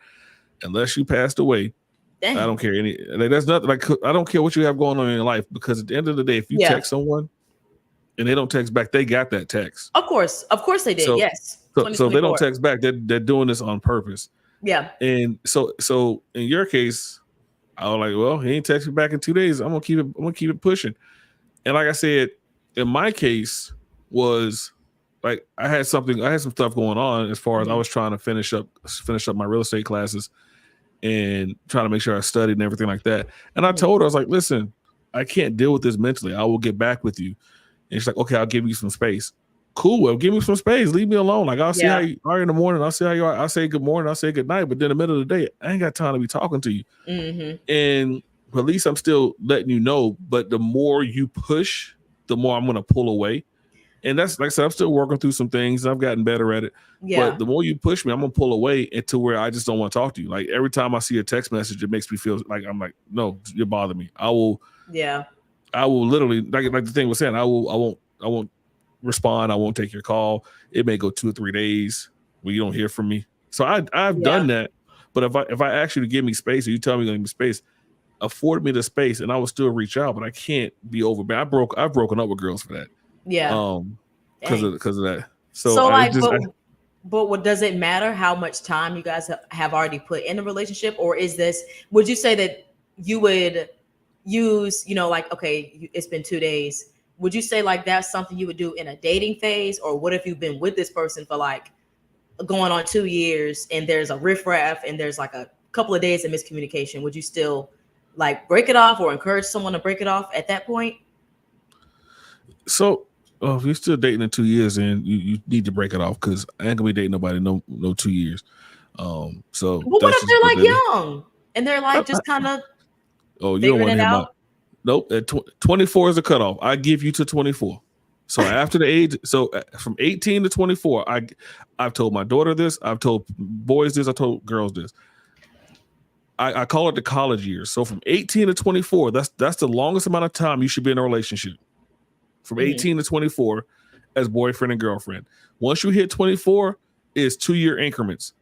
unless you passed away, Dang. I don't care that's not like, I don't care what you have going on in your life, because at the end of the day, if you text someone and they don't text back, they got that text. Of course they did. Yes. So if they don't text back, they're doing this on purpose. Yeah. And so in your case, I was like, well, he ain't texted back in 2 days. I'm gonna keep it pushing. And like I said, in my case was like I had some stuff going on as far as I was trying to finish up my real estate classes and trying to make sure I studied and everything like that. And I told her, I was like, listen, I can't deal with this mentally. I will get back with you. And she's like, okay, I'll give you some space. Cool, well, give me some space. Leave me alone. Like, I'll see how you are in the morning. I'll see how you are. I'll say good morning. I'll say good night. But then in the middle of the day, I ain't got time to be talking to you. And at least I'm still letting you know. But the more you push, the more I'm going to pull away. And that's, like I said, I'm still working through some things. I've gotten better at it. Yeah. But the more you push me, I'm going to pull away into where I just don't want to talk to you. Like, every time I see a text message, it makes me feel like, I'm like, no, you bother me. I will literally, like the thing was saying, I won't respond. I won't take your call. It may go 2 or 3 days where you don't hear from me. So I've done that. But if I ask you to give me space, or you tell me to give me space, afford me the space, and I will still reach out. But I can't be overbearing. I've broken up with girls for that. Yeah. Because of that. So like, but what does it matter how much time you guys have already put in a relationship, or would you say that you would use, like, okay, it's been 2 days. Would you say like that's something you would do in a dating phase? Or what if you've been with this person for like going on 2 years and there's a riffraff and there's like a couple of days of miscommunication? Would you still like break it off or encourage someone to break it off at that point? So if you're still dating in 2 years, then you need to break it off, because I ain't gonna be dating nobody no 2 years. So what if they're like young and they're like just kind of you don't want to hear about. Nope, 24 is a cutoff. I give you to 24. So after the age, from 18 to 24, I've told my daughter this, I've told boys this, I told girls this. I call it the college years. So from 18 to 24, that's the longest amount of time you should be in a relationship. From 18 to 24 as boyfriend and girlfriend. Once you hit 24, it's 2-year increments,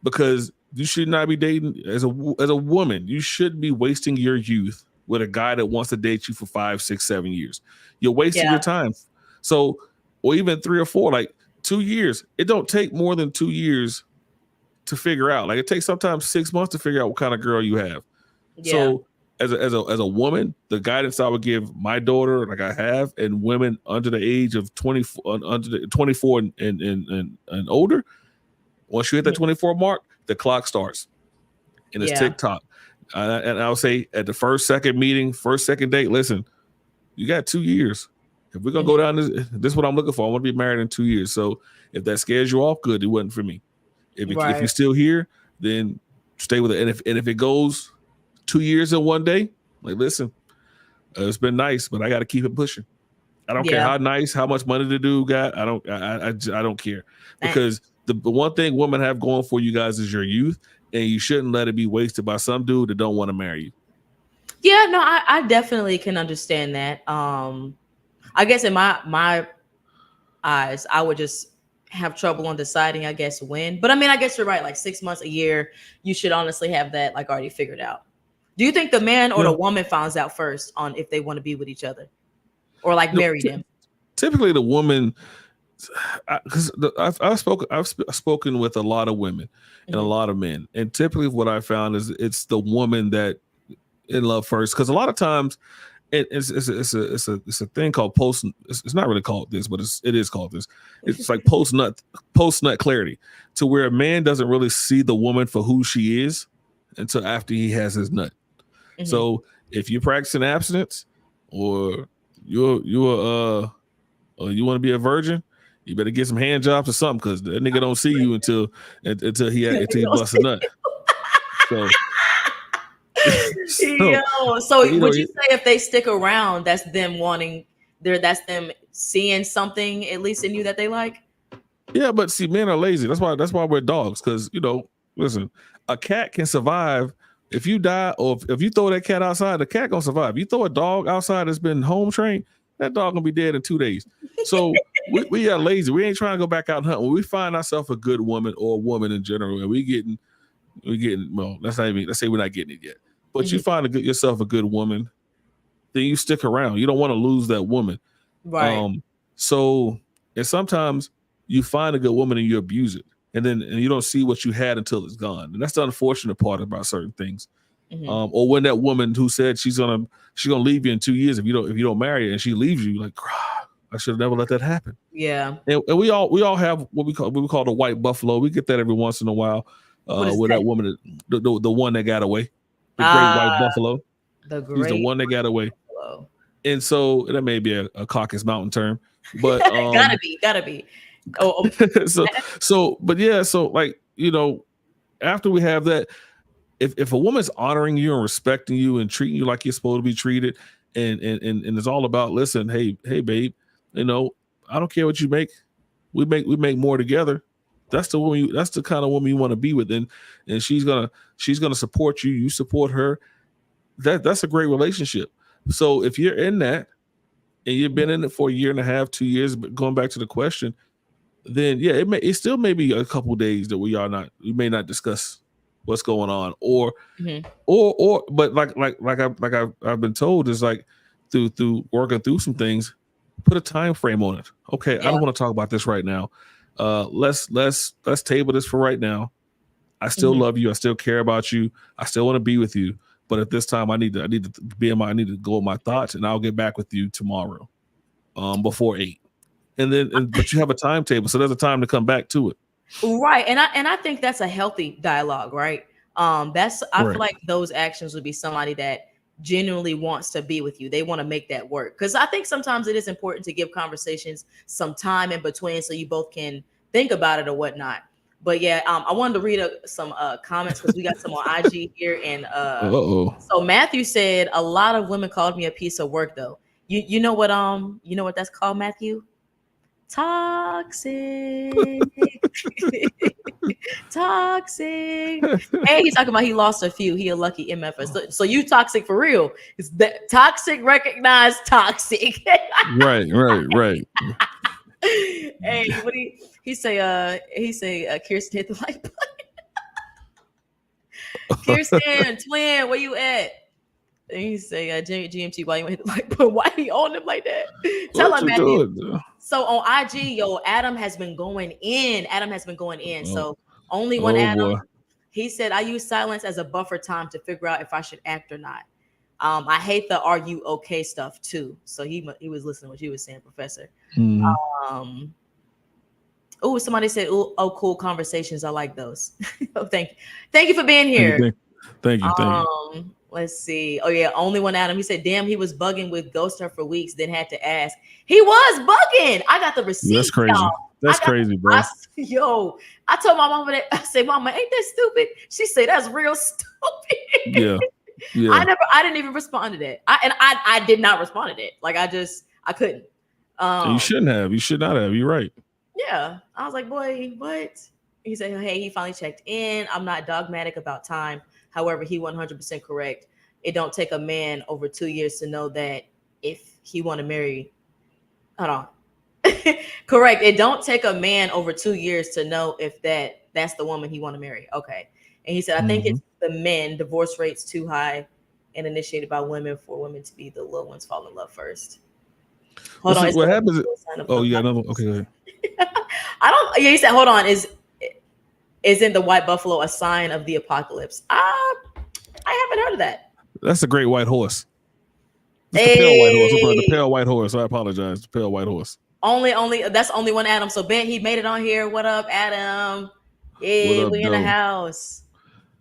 because you should not be dating as a woman. You should be wasting your youth with a guy that wants to date you for 5, 6, 7 years. You're wasting your time. So, or even 3 or 4, like 2 years. It don't take more than 2 years to figure out. Like, it takes sometimes 6 months to figure out what kind of girl you have. Yeah. So as a woman, the guidance I would give my daughter, like I have, and women under the age of 24 and older, once you hit that 24 mark, the clock starts. And it's tick-tock. And I'll say at the first, second meeting, second date, listen, you got 2 years. If we're going to go down this is what I'm looking for. I want to be married in 2 years. So if that scares you off, good. It wasn't for me. If you're still here, then stay with it. And if it goes 2 years in 1 day, like, listen, it's been nice, but I got to keep it pushing. I don't care how nice, how much money the dude got. I don't care, because the one thing women have going for you guys is your youth. And you shouldn't let it be wasted by some dude that don't want to marry you. Yeah, no, I definitely can understand that. I guess in my eyes, I would just have trouble on deciding, I guess, when. But I mean, I guess you're right. Like 6 months, a year, you should honestly have that like already figured out. Do you think the man or the woman finds out first on if they want to be with each other or like marry them? Typically, the woman. Because I've spoken with a lot of women and a lot of men, and typically what I found is it's the woman that in love first. Because a lot of times it's a thing called post. It's not really called this, but it is called this. It's like post nut clarity, to where a man doesn't really see the woman for who she is until after he has his nut. So if you're practicing abstinence, or you want to be a virgin, you better get some hand jobs or something, because the nigga don't see you until he busts a nut. So would you say if they stick around, that's them seeing something at least in you that they like? Yeah, but see, men are lazy. That's why we're dogs. Because listen, a cat can survive If you die, or if you throw that cat outside, the cat gonna survive. You throw a dog outside that's been home trained, that dog gonna be dead in 2 days. So we are lazy. We ain't trying to go back out and hunt. When we find ourselves a good woman or a woman in general, and we getting well, let's say we're not getting it yet. But you find yourself a good woman, then you stick around. You don't want to lose that woman. Right. So and sometimes you find a good woman and you abuse it. And you don't see what you had until it's gone. And that's the unfortunate part about certain things. Or when that woman who said she's gonna leave you in 2 years if you don't marry her, and she leaves you, like, I should have never let that happen. Yeah. And we all have what we call the white buffalo. We get that every once in a while. With that woman, the one that got away, the great white buffalo. He's the one that got away. Buffalo. And so that may be a Caucasus Mountain term, but gotta be. But yeah, so like, after we have that, if a woman's honoring you and respecting you and treating you like you're supposed to be treated, and it's all about, listen, hey babe, I don't care what you make, we make more together. That's the woman. That's the kind of woman you want to be with, and she's gonna support you. You support her. That's a great relationship. So if you're in that, and you've been in it for a year and a half, 2 years, but going back to the question, then yeah, it still may be a couple days that we may not discuss what's going on, or but I've been told is like through working through some things, put a time frame on it. Okay, I don't want to talk about this right now. Let's table this for right now. I still love you. I still care about you. I still want to be with you. But at this time, I need to I need to go with my thoughts, and I'll get back with you tomorrow, before 8. But you have a timetable, so there's a time to come back to it. Right, and I think that's a healthy dialogue, right? I feel like those actions would be somebody that genuinely wants to be with you. They want to make that work, because I think sometimes it is important to give conversations some time in between so you both can think about it or whatnot. But yeah, I wanted to read some comments, because we got some on IG here, and so Matthew said a lot of women called me a piece of work though. You know what that's called, Matthew? Toxic. Toxic. And he's talking about he lost a few. He a lucky MFers. So you toxic for real. It's that toxic, recognized toxic. Right. Hey, what he say Kirsten hit the like button. Kirsten, twin, where you at? And he say GMT, why you hit the like button? Why he on him like that? Tell him, Matthew. So on IG, Adam has been going in. So only one Adam. Boy. He said, I use silence as a buffer time to figure out if I should act or not. I hate the "are you okay" stuff too. So he was listening to what you was saying, Professor. Somebody said, "Oh, cool conversations. I like those." Thank you for being here. Thank you. Let's see. Oh yeah, only one Adam. He said, "Damn, he was bugging with ghost her for weeks. Then had to ask. He was bugging. I got the receipt. That's crazy. Y'all. That's crazy, bro. I told my mama that. I said, "Mama, ain't that stupid?" She said, "That's real stupid." Yeah. I didn't even respond to that. I did not respond to that. Like I couldn't. You shouldn't have. You should not have. You're right. Yeah. I was like, boy, what? He said, hey, he finally checked in. I'm not dogmatic about time. However, he 100% correct. It don't take a man over 2 years to know that if he want to marry. Hold on. Correct. It don't take a man over 2 years to know if that's the woman he want to marry. Okay. And he said, I think it's the men. Divorce rates too high and initiated by women for women to be the little ones fall in love first. Hold on. What happens? Oh, you got another one? Okay, go ahead. He said, hold on. Isn't the white buffalo a sign of the apocalypse? I haven't heard of that. That's a great white horse. That's the pale white horse. The pale white horse. I apologize. The pale white horse. That's only one Adam. So Ben, he made it on here. What up, Adam? Hey, we in the house.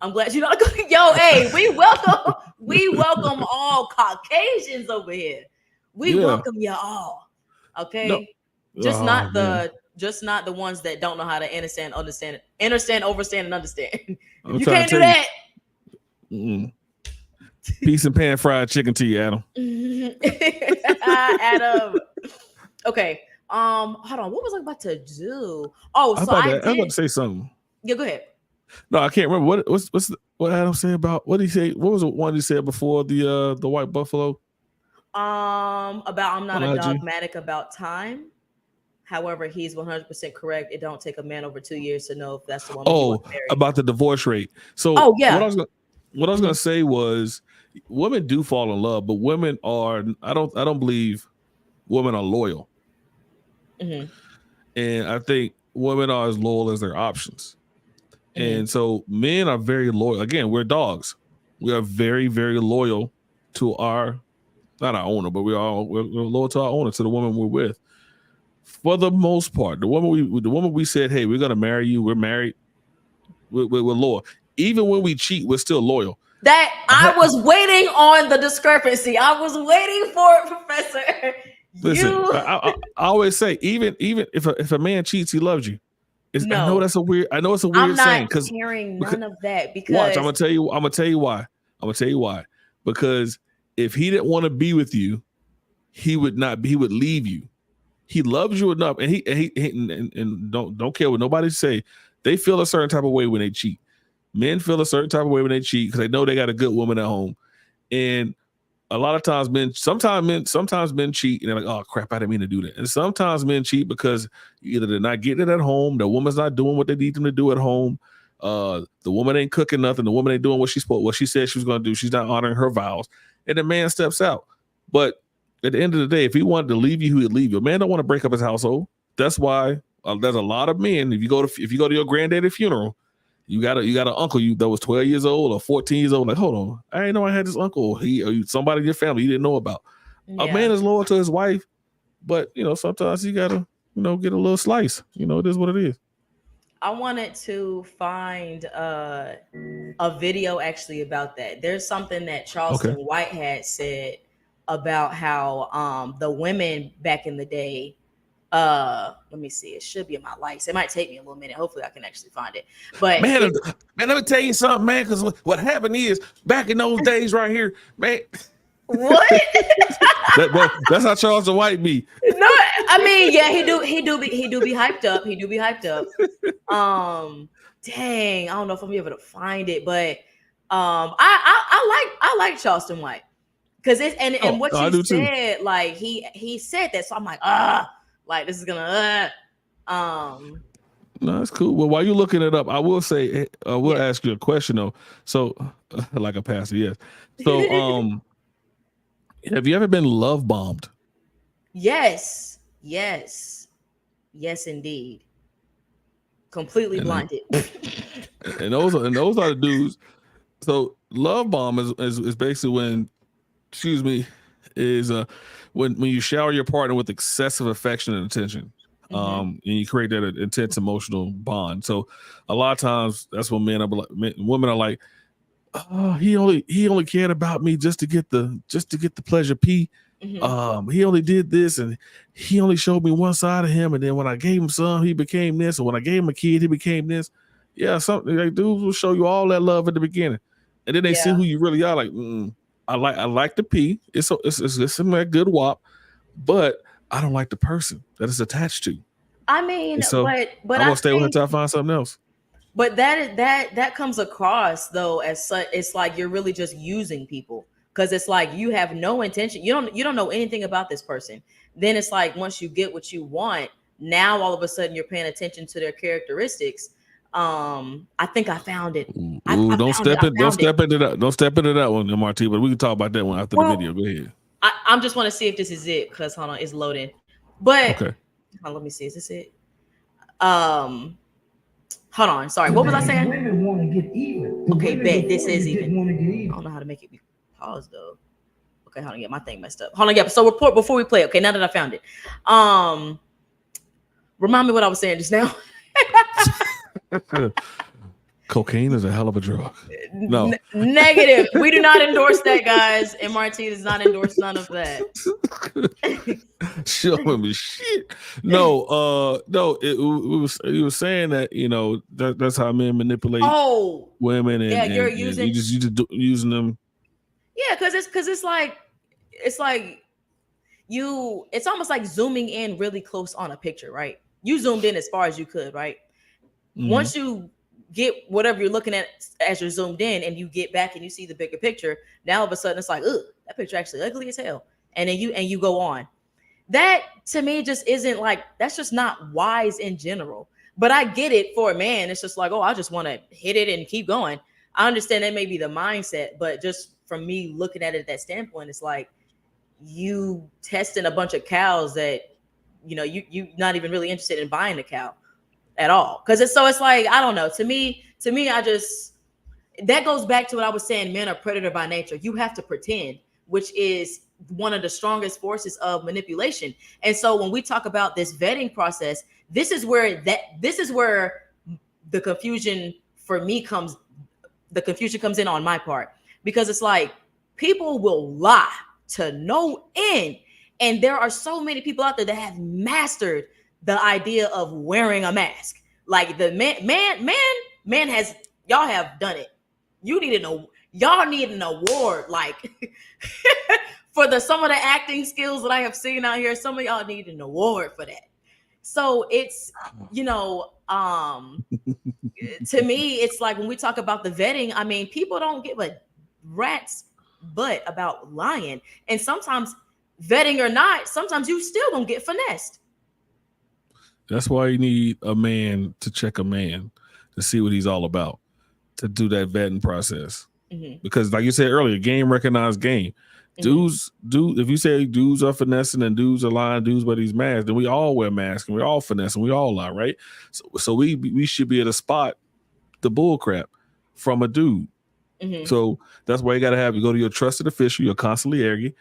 I'm glad you know. Yo, hey, we welcome all Caucasians over here. We welcome you all. Okay. No. Just not the ones that don't know how to understand, overstand, and understand. You can't do that. Piece and pan fried chicken to you, Adam. Adam. Okay. Hold on. What was I about to do? Oh, I was about to say something. Yeah, go ahead. No, I can't remember what Adam said about what did he say? What was the one he said before the white buffalo? About I'm not On a IG? dogmatic about time. However, he's 100% correct. It don't take a man over 2 years to know if that's the woman he wants Oh, to marry. about the divorce rate. So Oh yeah. what I was gonna say was women do fall in love, but women are I don't believe women are loyal. Mm-hmm. And I think women are as loyal as their options. Mm-hmm. And so men are very loyal. Again, we're dogs. We are very, very loyal to not our owner, but we're loyal to our owner, to the woman we're with. For the most part, the woman we said, hey, we're gonna marry you. We're married. We're loyal. Even when we cheat, we're still loyal. That I was waiting on the discrepancy. I was waiting for it, Professor. Listen, I always say, even if a man cheats, he loves you. I know it's a weird I'm not saying because hearing none of that because watch. I'm gonna tell you why. Because if he didn't want to be with you, he would leave you. He loves you enough, and he don't care what nobody say. They feel a certain type of way when they cheat. Men feel a certain type of way when they cheat because they know they got a good woman at home. And a lot of times sometimes men cheat and they're like, oh crap, I didn't mean to do that. And sometimes men cheat because either they're not getting it at home, the woman's not doing what they need them to do at home. The woman ain't cooking nothing, the woman ain't doing what she said she was gonna do, she's not honoring her vows, and the man steps out. But at the end of the day, if he wanted to leave you, he would leave you. A man don't want to break up his household. That's why there's a lot of men. If you go to your granddaddy's funeral, you got an uncle that was 12 years old or 14 years old. Like, hold on, I didn't know I had this uncle. He somebody in your family you didn't know about. Yeah. A man is loyal to his wife, but sometimes you gotta get a little slice. It is what it is. I wanted to find a video actually about that. There's something that Charleston White had said about how the women back in the day, let me see, it should be in my likes. It might take me a little minute. Hopefully I can actually find it. But man, let me tell you something, man, because what happened is back in those days right here, man. What? That's how Charleston White be. No, I mean, yeah, he do be hyped up. He do be hyped up. Dang, I don't know if I'm able to find it, but I like Charleston White because it's and what you said, too. Like he said that, so I'm like, like this is gonna No, that's cool. Well, while you're looking it up, I will say I will ask you a question though. So, like a pastor, yes. So, have you ever been love bombed? Yes, indeed. Completely blinded. And those are the dudes. So love bomb is basically when, when you shower your partner with excessive affection and attention. And you create that intense emotional bond. So a lot of times that's when women are like, oh, he only cared about me just to get the pleasure P. Mm-hmm. He only did this and he only showed me one side of him, and then when I gave him some, he became this, and when I gave him a kid, he became this. Yeah, something like dudes will show you all that love at the beginning, and then they see who you really are. Like, I like the P. It's some that good WAP, but I don't like the person that it's attached to. I mean, but I'm gonna stay with her till I find something else. But that comes across though as such. It's like you're really just using people because it's like you have no intention. You don't know anything about this person. Then it's like once you get what you want, now all of a sudden you're paying attention to their characteristics. I think I found it. Don't step into that one, MRT. But we can talk about that one after the video. Go ahead. I'm just want to see if this is it because hold on, it's loading. But okay, let me see. Is this it? Hold on. Sorry. What was I saying? Women want to get even. Okay, bet this is even. I don't know how to make it be paused though. Okay, hold on. Get my thing messed up. Hold on. Yeah. So report before we play. Okay, now that I found it. Remind me what I was saying just now. Cocaine is a hell of a drug. No. Negative. We do not endorse that, guys. MRT does not endorse none of that. Showing me shit. No, he was saying that that's how men manipulate women, and you're using them. Yeah, because it's like it's almost like zooming in really close on a picture, right? You zoomed in as far as you could, right? Mm-hmm. Once you get whatever you're looking at as you're zoomed in, and you get back and you see the bigger picture. Now all of a sudden it's like, ugh, that picture actually ugly as hell. And then you go on. That to me just isn't like, that's just not wise in general. But I get it for a man. It's just like, oh, I just want to hit it and keep going. I understand that may be the mindset, but just from me looking at it at that standpoint, it's like you testing a bunch of cows that, you know, you not even really interested in buying the cow at all. Cause it's like, I don't know. To me, I just, that goes back to what I was saying. Men are predator by nature. You have to pretend, which is one of the strongest forces of manipulation. And so when we talk about this vetting process, this is where the confusion for me comes. The confusion comes in on my part, because it's like people will lie to no end. And there are so many people out there that have mastered the idea of wearing a mask. Like the man has, y'all have done it. Y'all need an award, like for some of the acting skills that I have seen out here. Some of y'all need an award for that. So it's, you know, to me, it's like when we talk about the vetting, I mean, people don't give a rat's butt about lying. And sometimes, vetting or not, sometimes you still gonna get finessed. That's why you need a man to check a man to see what he's all about, to do that vetting process. Mm-hmm. Because like you said earlier, game recognized game. Mm-hmm. If you say dudes are finessing and dudes are lying, dudes wear these masks, then we all wear masks and we all finesse and we all lie, right? So we should be able to spot the bull crap from a dude. Mm-hmm. So that's why you go to your trusted official, your consigliere,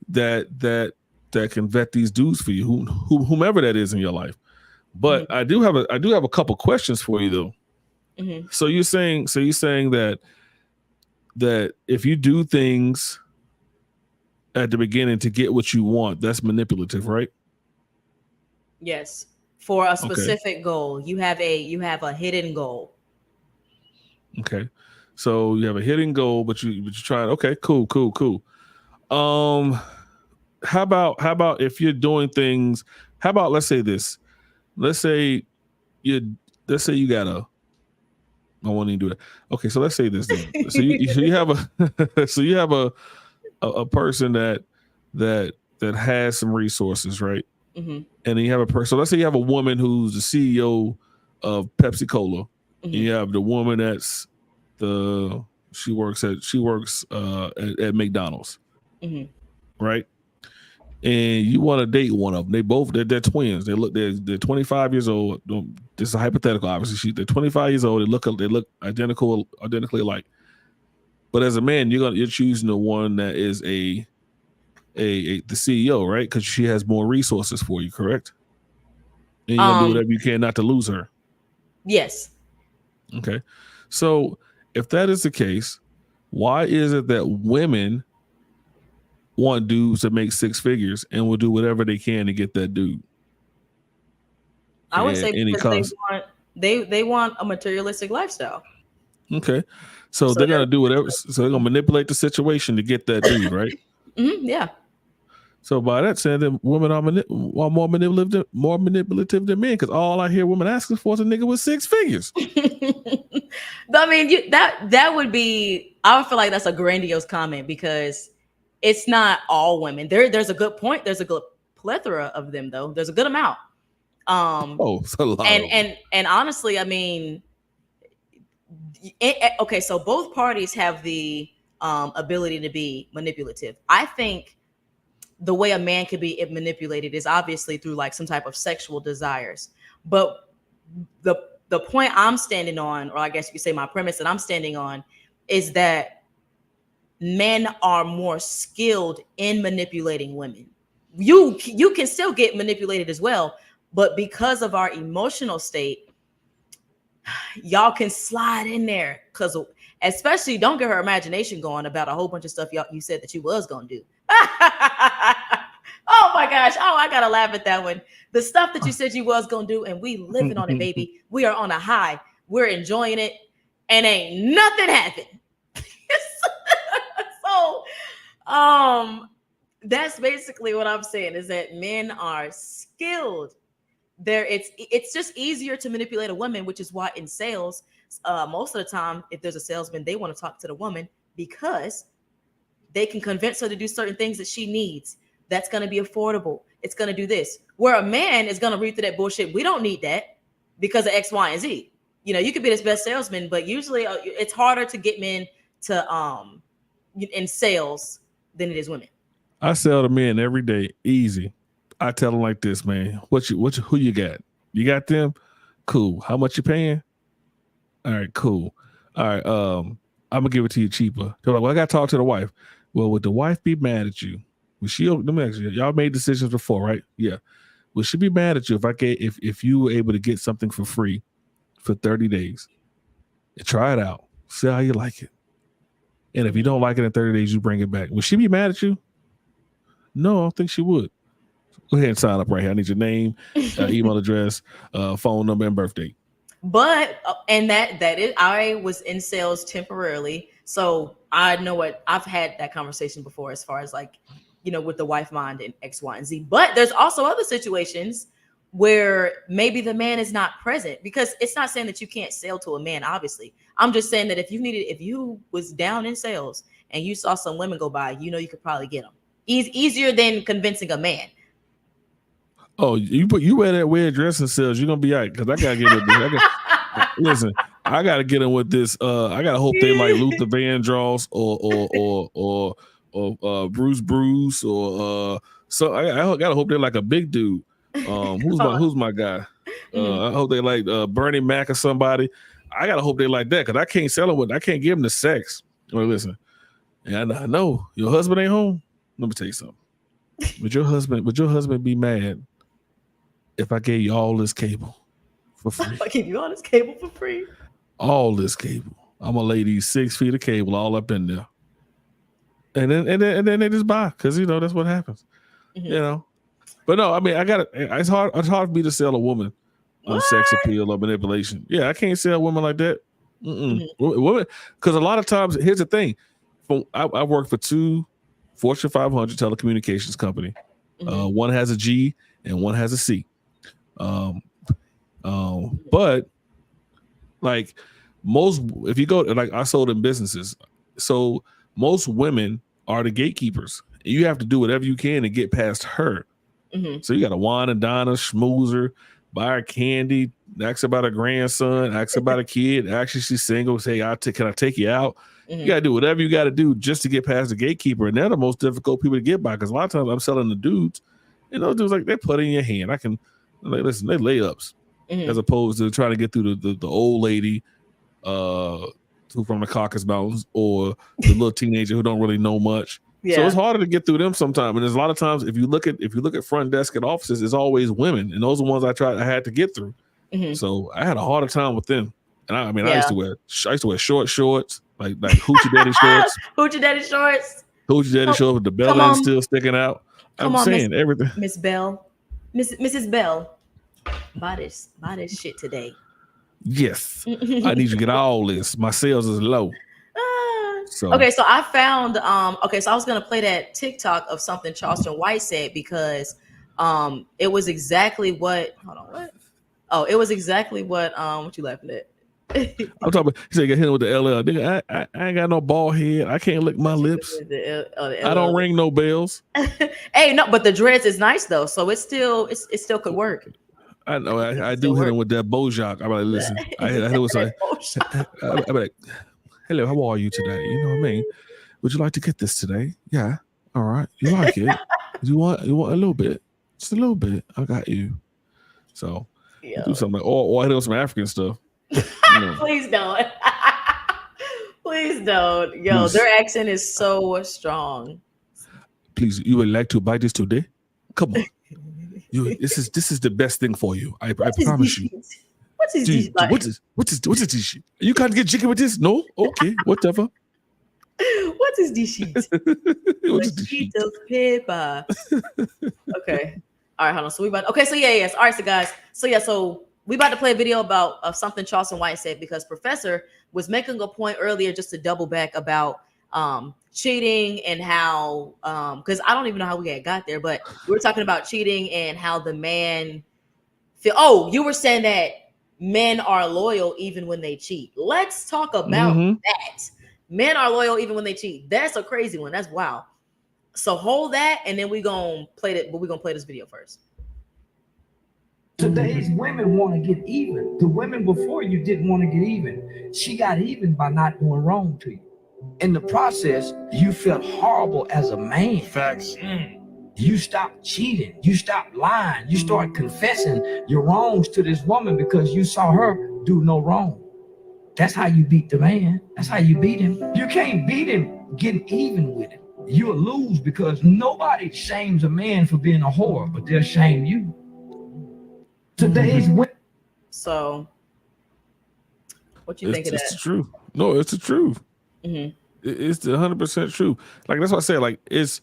that can vet these dudes for you, whomever that is in your life. But mm-hmm. I do have a couple questions for you though. Mm-hmm. So you're saying that if you do things at the beginning to get what you want, that's manipulative, right? Yes. For a specific goal. You have a hidden goal. Okay. So you have a hidden goal, but you're trying. Okay, cool. How about if you're doing things? How about let's say this? Let's say you got I won't even do that. Okay, so let's say this then. So you have a person that has some resources, right? Mm-hmm. And then you have a person. So let's say you have a woman who's the CEO of Pepsi Cola. Mm-hmm. And you have the woman that's she works at McDonald's, mm-hmm. right? And you want to date one of them. They're twins. They're 25 years old. This is a hypothetical, obviously. They're 25 years old. They look identically alike. But as a man, you're choosing the one that is the CEO, right? Because she has more resources for you, correct? And you're gonna do whatever you can not to lose her. Yes. Okay. So if that is the case, why is it that women want dudes to make six figures and will do whatever they can to get that dude? I would say because they want a materialistic lifestyle. Okay. So they're going to do whatever. So they're going to manipulate the situation to get that dude, right? Mm-hmm, yeah. So by that saying, then women are more manipulative than men, because all I hear women asking for is a nigga with six figures. I mean, that would be, I would feel like that's a grandiose comment, because it's not all women. There's a good point. There's a good plethora of them, though. There's a good amount. It's a lot. And honestly, I mean, okay, so both parties have the ability to be manipulative. I think the way a man can be manipulated is obviously through like some type of sexual desires. But the point I'm standing on, or I guess you could say my premise that I'm standing on, is that men are more skilled in manipulating women. You can still get manipulated as well, but because of our emotional state, y'all can slide in there, because especially don't get her imagination going about a whole bunch of stuff you said that you was gonna do. Oh my gosh. Oh, I gotta laugh at that one. The stuff that you said you was gonna do, and we living on it, baby. We are on a high. We're enjoying it, and ain't nothing happened. So that's basically what I'm saying, is that men are skilled. It's just easier to manipulate a woman, which is why in sales, Most of the time, if there's a salesman, they want to talk to the woman because they can convince her to do certain things that she needs. That's going to be affordable. It's going to do this. Where a man is going to read through that bullshit. We don't need that because of X, Y, and Z. You know, you could be this best salesman, but usually it's harder to get men to in sales than it is women. I sell to men every day, easy. I tell them like this, man. Who you got? You got them? Cool. How much you paying? All right, cool. All right, I'm gonna give it to you cheaper. They're like, well, I gotta talk to the wife. Well, would the wife be mad at you? Let me ask you, y'all made decisions before, right? Yeah. Would she be mad at you if you were able to get something for free for 30 days? And try it out. See how you like it. And if you don't like it in 30 days, you bring it back. Would she be mad at you? No, I don't think she would. Go ahead and sign up right here. I need your name, email address, phone number, and birthday. But and that is, I was in sales temporarily, so I know what I've had that conversation before as far as like, you know, with the wife mind and X, Y, and Z. But there's also other situations where maybe the man is not present, because it's not saying that you can't sell to a man. Obviously, I'm just saying that if you was down in sales and you saw some women go by, you know, you could probably get them. Easier than convincing a man. Oh, you wear that weird dress in sales, you're gonna be all right, because I gotta get it. Listen, I gotta get in with this. I gotta hope they like Luther Vandross or Bruce or so. I gotta hope they're like a big dude. Who's my guy? I hope they like Bernie Mac or somebody. I gotta hope they like that, because I can't sell them I can't give them the sex. Or listen, and I know your husband ain't home. Let me tell you something. Would your husband be mad if I gave you all this cable for free? If I give you all this cable for free? All this cable. I'm gonna lay these 6 feet of cable all up in there. And then they just buy, because you know that's what happens. Mm-hmm. You know. But no, I mean, it's hard for me to sell a woman on sex appeal or manipulation. Yeah, I can't sell women like that. Mm-hmm. Women, because a lot of times, here's the thing. I work for 2 Fortune 500 telecommunications company. Mm-hmm. One has a G and one has a C. But like if you go, like I sold in businesses, so most women are the gatekeepers. You have to do whatever you can to get past her. Mm-hmm. So you got to wine and dine her, schmooze her, buy her candy, ask about her grandson, ask about a kid. Actually, she's single. Say, can I take you out? Mm-hmm. You got to do whatever you got to do just to get past the gatekeeper. And they're the most difficult people to get by, because a lot of times I'm selling the dudes, and those dudes, like, they put in your hand. Listen, they layups, mm-hmm. as opposed to trying to get through the old lady who from the Caucasus Mountains, or the little teenager who don't really know much. Yeah. So it's harder to get through them sometimes. And there's a lot of times, if you look at front desk at offices, it's always women, and those are the ones I had to get through. Mm-hmm. So I had a harder time with them. And I used to wear short shorts, like hoochie daddy shorts. Hoochie daddy shorts. Hoochie daddy shorts with the belly end still sticking out. I'm saying everything. Miss Bell, Mrs. Bell, buy this shit today. Yes, I need you to get all this. My sales is low. So I found so I was gonna play that TikTok of something Charleston White said, because it was exactly what. Hold on, what? Oh, it was exactly what you laughing at? I'm talking about, he said, get hit with the LL. Nigga, I ain't got no bald head. I can't lick my lips. I don't ring no bells. Hey, no, but the dreads is nice though, so it still could work. I know. I do hit him with that Bojack. I'm like, listen, I was like, I'm like, hello, how are you today? You know what I mean? Would you like to get this today? Yeah. All right. You like it? You want a little bit? Just a little bit. I got you. So do something like, or I hit on some African stuff. You know. Please don't. Please don't. Yo, their accent is so strong. Please, you would like to buy this today? Come on. This is the best thing for you. I promise you. What is this? What is this shit? You can't get jiggy with this? No? Okay, whatever. What is this shit? A sheet of paper. Okay. All right, hold on. So yes. All right, so guys. So we about to play a video of something Charleston White said, because Professor was making a point earlier, just to double back about cheating and how because I don't even know how we got there, but we were talking about cheating and how the man feel. Oh, you were saying that men are loyal even when they cheat. Let's talk about that. Men are loyal even when they cheat. That's a crazy one. That's wild. So hold that, and then we're gonna play that, but we're gonna play this video first. Today's women want to get even. The women before you didn't want to get even. She got even by not doing wrong to you. In the process, you felt horrible as a man. Facts. You stopped cheating. You stopped lying. You started confessing your wrongs to this woman because you saw her do no wrong. That's how you beat the man. That's how you beat him. You can't beat him getting even with him. You'll lose because nobody shames a man for being a whore, but they'll shame you. Today's women. So, what you think of that? It's the truth. No, it's the truth. It's the 100% true. Like that's what I said. Like it's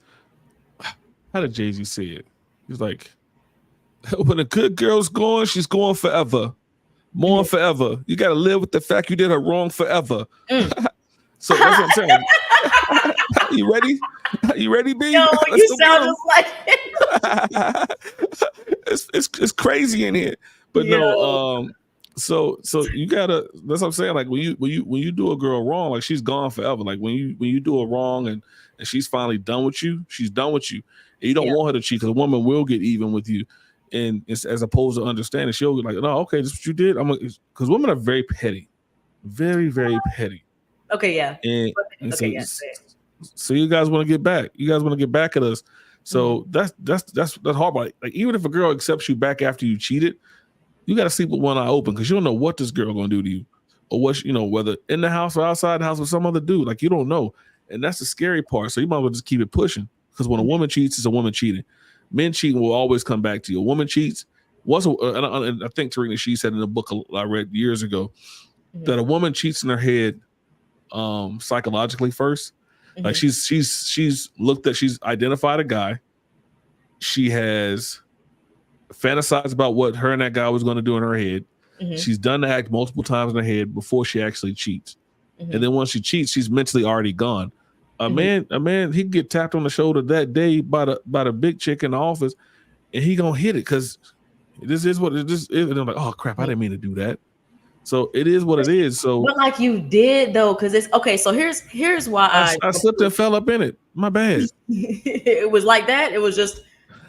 how did Jay-Z say it? He's like, when a good girl's going, she's going forever. More forever. You got to live with the fact you did her wrong forever. So that's what I'm saying. You ready? You ready, B? Yo, you sound just like it's crazy in here. But no, so you gotta, that's what I'm saying. Like when you do a girl wrong, like she's gone forever. Like when you do a wrong and she's finally done with you, she's done with you. And you don't want her to cheat because a woman will get even with you. And it's, as opposed to understanding, she'll be like, no, okay, this is what you did. Because women are very petty, very, very petty. Okay, yeah. And so you guys want to get back. You guys want to get back at us. So that's hard. Like even if a girl accepts you back after you cheated, you got to sleep with one eye open because you don't know what this girl gonna do to you, or what whether in the house or outside the house with some other dude. Like you don't know, and that's the scary part. So you might as well just keep it pushing because when a woman cheats, it's a woman cheating. Men cheating will always come back to you. A woman cheats. And I think Tarina, she said in a book I read years ago that a woman cheats in her head psychologically first. Like she's looked at, she's identified a guy. She has fantasized about what her and that guy was going to do in her head. She's done the act multiple times in her head before she actually cheats. And then once she cheats, she's mentally already gone. A man, he get tapped on the shoulder that day by the big chick in the office, and he gonna hit it because this is what it is. And I'm like, oh crap, I didn't mean to do that. So it is what it is. So, but like you did though, because it's okay. So here's why I slipped and fell up in it. My bad. It was like that. It was just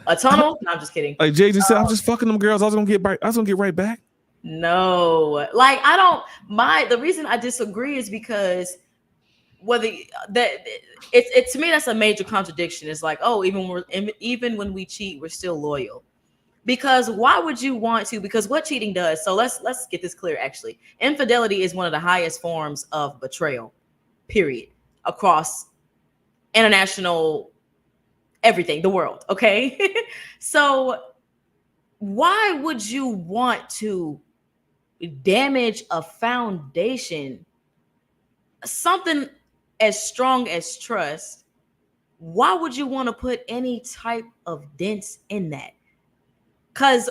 a tunnel. No, I'm just kidding. Like Jay just said, I'm just fucking them girls. I was gonna get right back. No, like the reason I disagree is because it's to me that's a major contradiction. It's like, oh, even when we cheat, we're still loyal. Because why would you want to? Because what cheating does. So let's get this clear. Actually, infidelity is one of the highest forms of betrayal, period, across international everything, the world. Okay, so why would you want to damage a foundation, something as strong as trust? Why would you want to put any type of dents in that? Because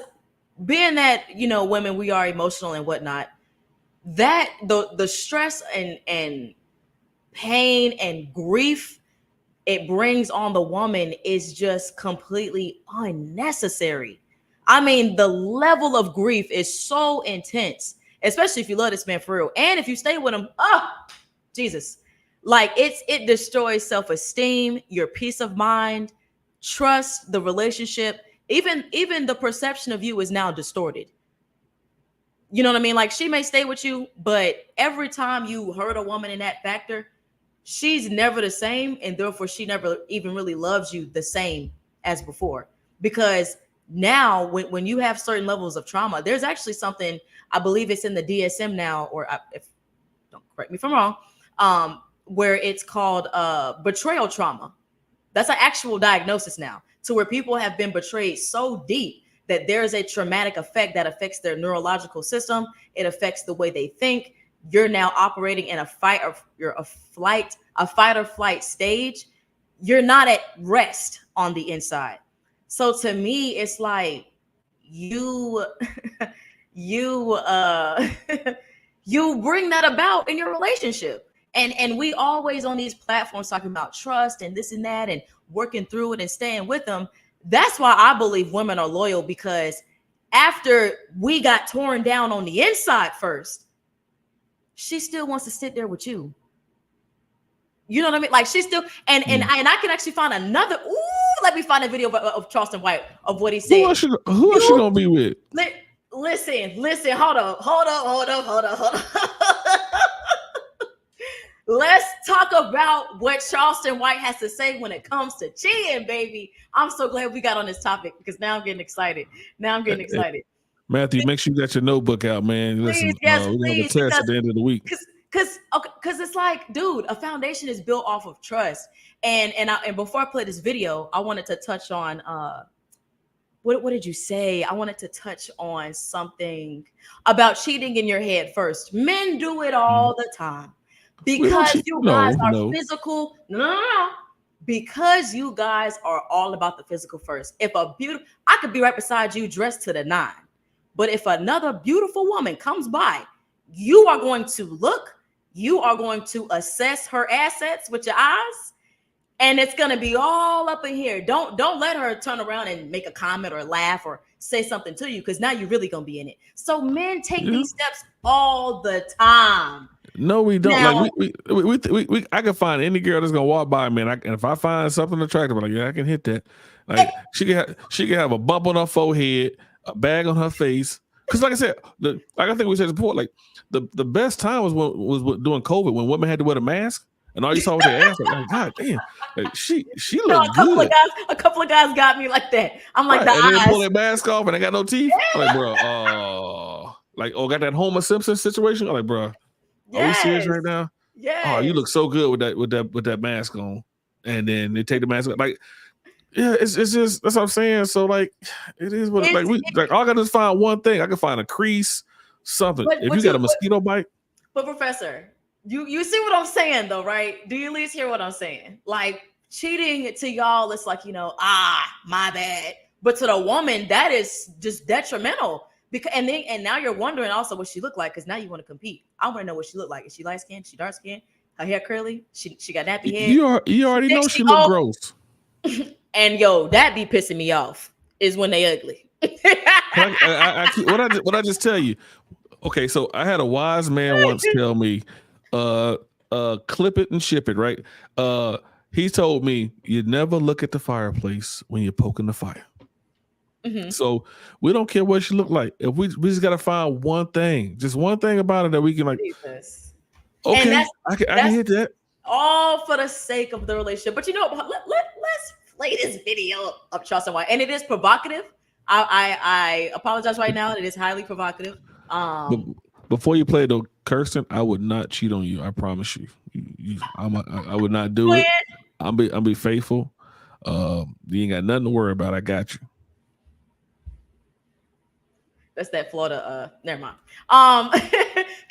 being that, women, we are emotional and whatnot, that the stress and pain and grief it brings on the woman is just completely unnecessary. I mean, the level of grief is so intense, especially if you love this man for real. And if you stay with him, Jesus. Like it destroys self-esteem, your peace of mind, trust, the relationship. Even the perception of you is now distorted. You know what I mean? Like she may stay with you, but every time you hurt a woman in that factor, she's never the same. And therefore she never even really loves you the same as before. Because now when you have certain levels of trauma, there's actually something, I believe it's in the DSM now, or if don't correct me if I'm wrong, where it's called betrayal trauma. That's an actual diagnosis now, to where people have been betrayed so deep that there is a traumatic effect that affects their neurological system. It affects the way they think. You're now operating in a fight or flight stage. You're not at rest on the inside. So to me, it's like you you bring that about in your relationship. And we always on these platforms talking about trust and this and that and working through it and staying with them. That's why I believe women are loyal, because after we got torn down on the inside first, she still wants to sit there with you. You know what I mean? Like, she's still, and I can actually find another. Ooh, let me find a video of Charleston White of what he said. Who else she gonna be with? Listen. Hold up. Let's talk about what Charleston White has to say when it comes to cheating, baby. I'm so glad we got on this topic because now I'm getting excited. Matthew, make sure you got your notebook out, man. Listen, we're gonna have a test at the end of the week. Because it's like, dude, a foundation is built off of trust. And before I play this video, I wanted to touch on what did you say? I wanted to touch on something about cheating in your head first. Men do it all the time. Because you guys are physical. No. Because you guys are all about the physical first. I could be right beside you dressed to the nine. But if another beautiful woman comes by, you are going to look, you are going to assess her assets with your eyes, and it's going to be all up in here. Don't let her turn around and make a comment or laugh or say something to you, because now you're really going to be in it. So men take these steps all the time. No, we don't. Now, like I can find any girl that's gonna walk by me, and if I find something attractive, I'm like, yeah, I can hit that. Like she can have a bump on her forehead, a bag on her face. Because like I said, I think we said before, like the best time was during COVID when women had to wear a mask, and all you saw was their ass. Like, God damn, like she looked good. A couple of guys got me like that. I'm like, right. And then pull their mask off, and they got no teeth. I'm like, bro, got that Homer Simpson situation. I'm like, bro. Yes. Are we serious right now? Yeah. Oh, you look so good with that mask on, and then they take the mask off. Like, yeah, it's just that's what I'm saying. So like, it is what all I got to find one thing. I can find a crease, something. If you got a mosquito bite. But Professor, you see what I'm saying though, right? Do you at least hear what I'm saying? Like, cheating to y'all, it's like, my bad. But to the woman, that is just detrimental. Because and now you're wondering also what she looked like, because now you want to compete. I want to know what she looked like. Is she light skinned? She dark skinned? Her hair curly? She got nappy hair? You already know she look gross. And that be pissing me off is when they ugly. What I just tell you? Okay, so I had a wise man once tell me, clip it and ship it. Right? He told me you never look at the fireplace when you're poking the fire. Mm-hmm. So we don't care what she look like. If we just gotta find one thing, just one thing about it that we can like. Jesus. Okay, I can hit that. All for the sake of the relationship. But let's play this video of Charleston White, and it is provocative. I apologize right now. It is highly provocative. Before you play though, Kirsten, I would not cheat on you. I promise you. I would not do it. I'll be faithful. You ain't got nothing to worry about. I got you. That's that Florida. Never mind.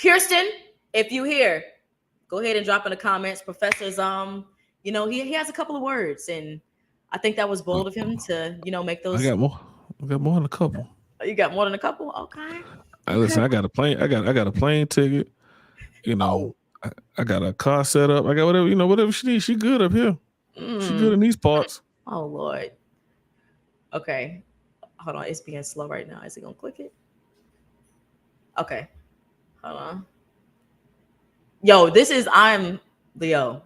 Kirsten, if you hear, go ahead and drop in the comments. Professor's, he has a couple of words, and I think that was bold of him to, make those. I got more than a couple. You got more than a couple? Okay. Listen, I got a plane. I got a plane ticket. I got a car set up. I got whatever she needs. She good up here. She good in these parts. Oh Lord. Okay. Hold on, it's being slow right now. Is it gonna click it? Okay. Hold on. Yo, I'm Leo.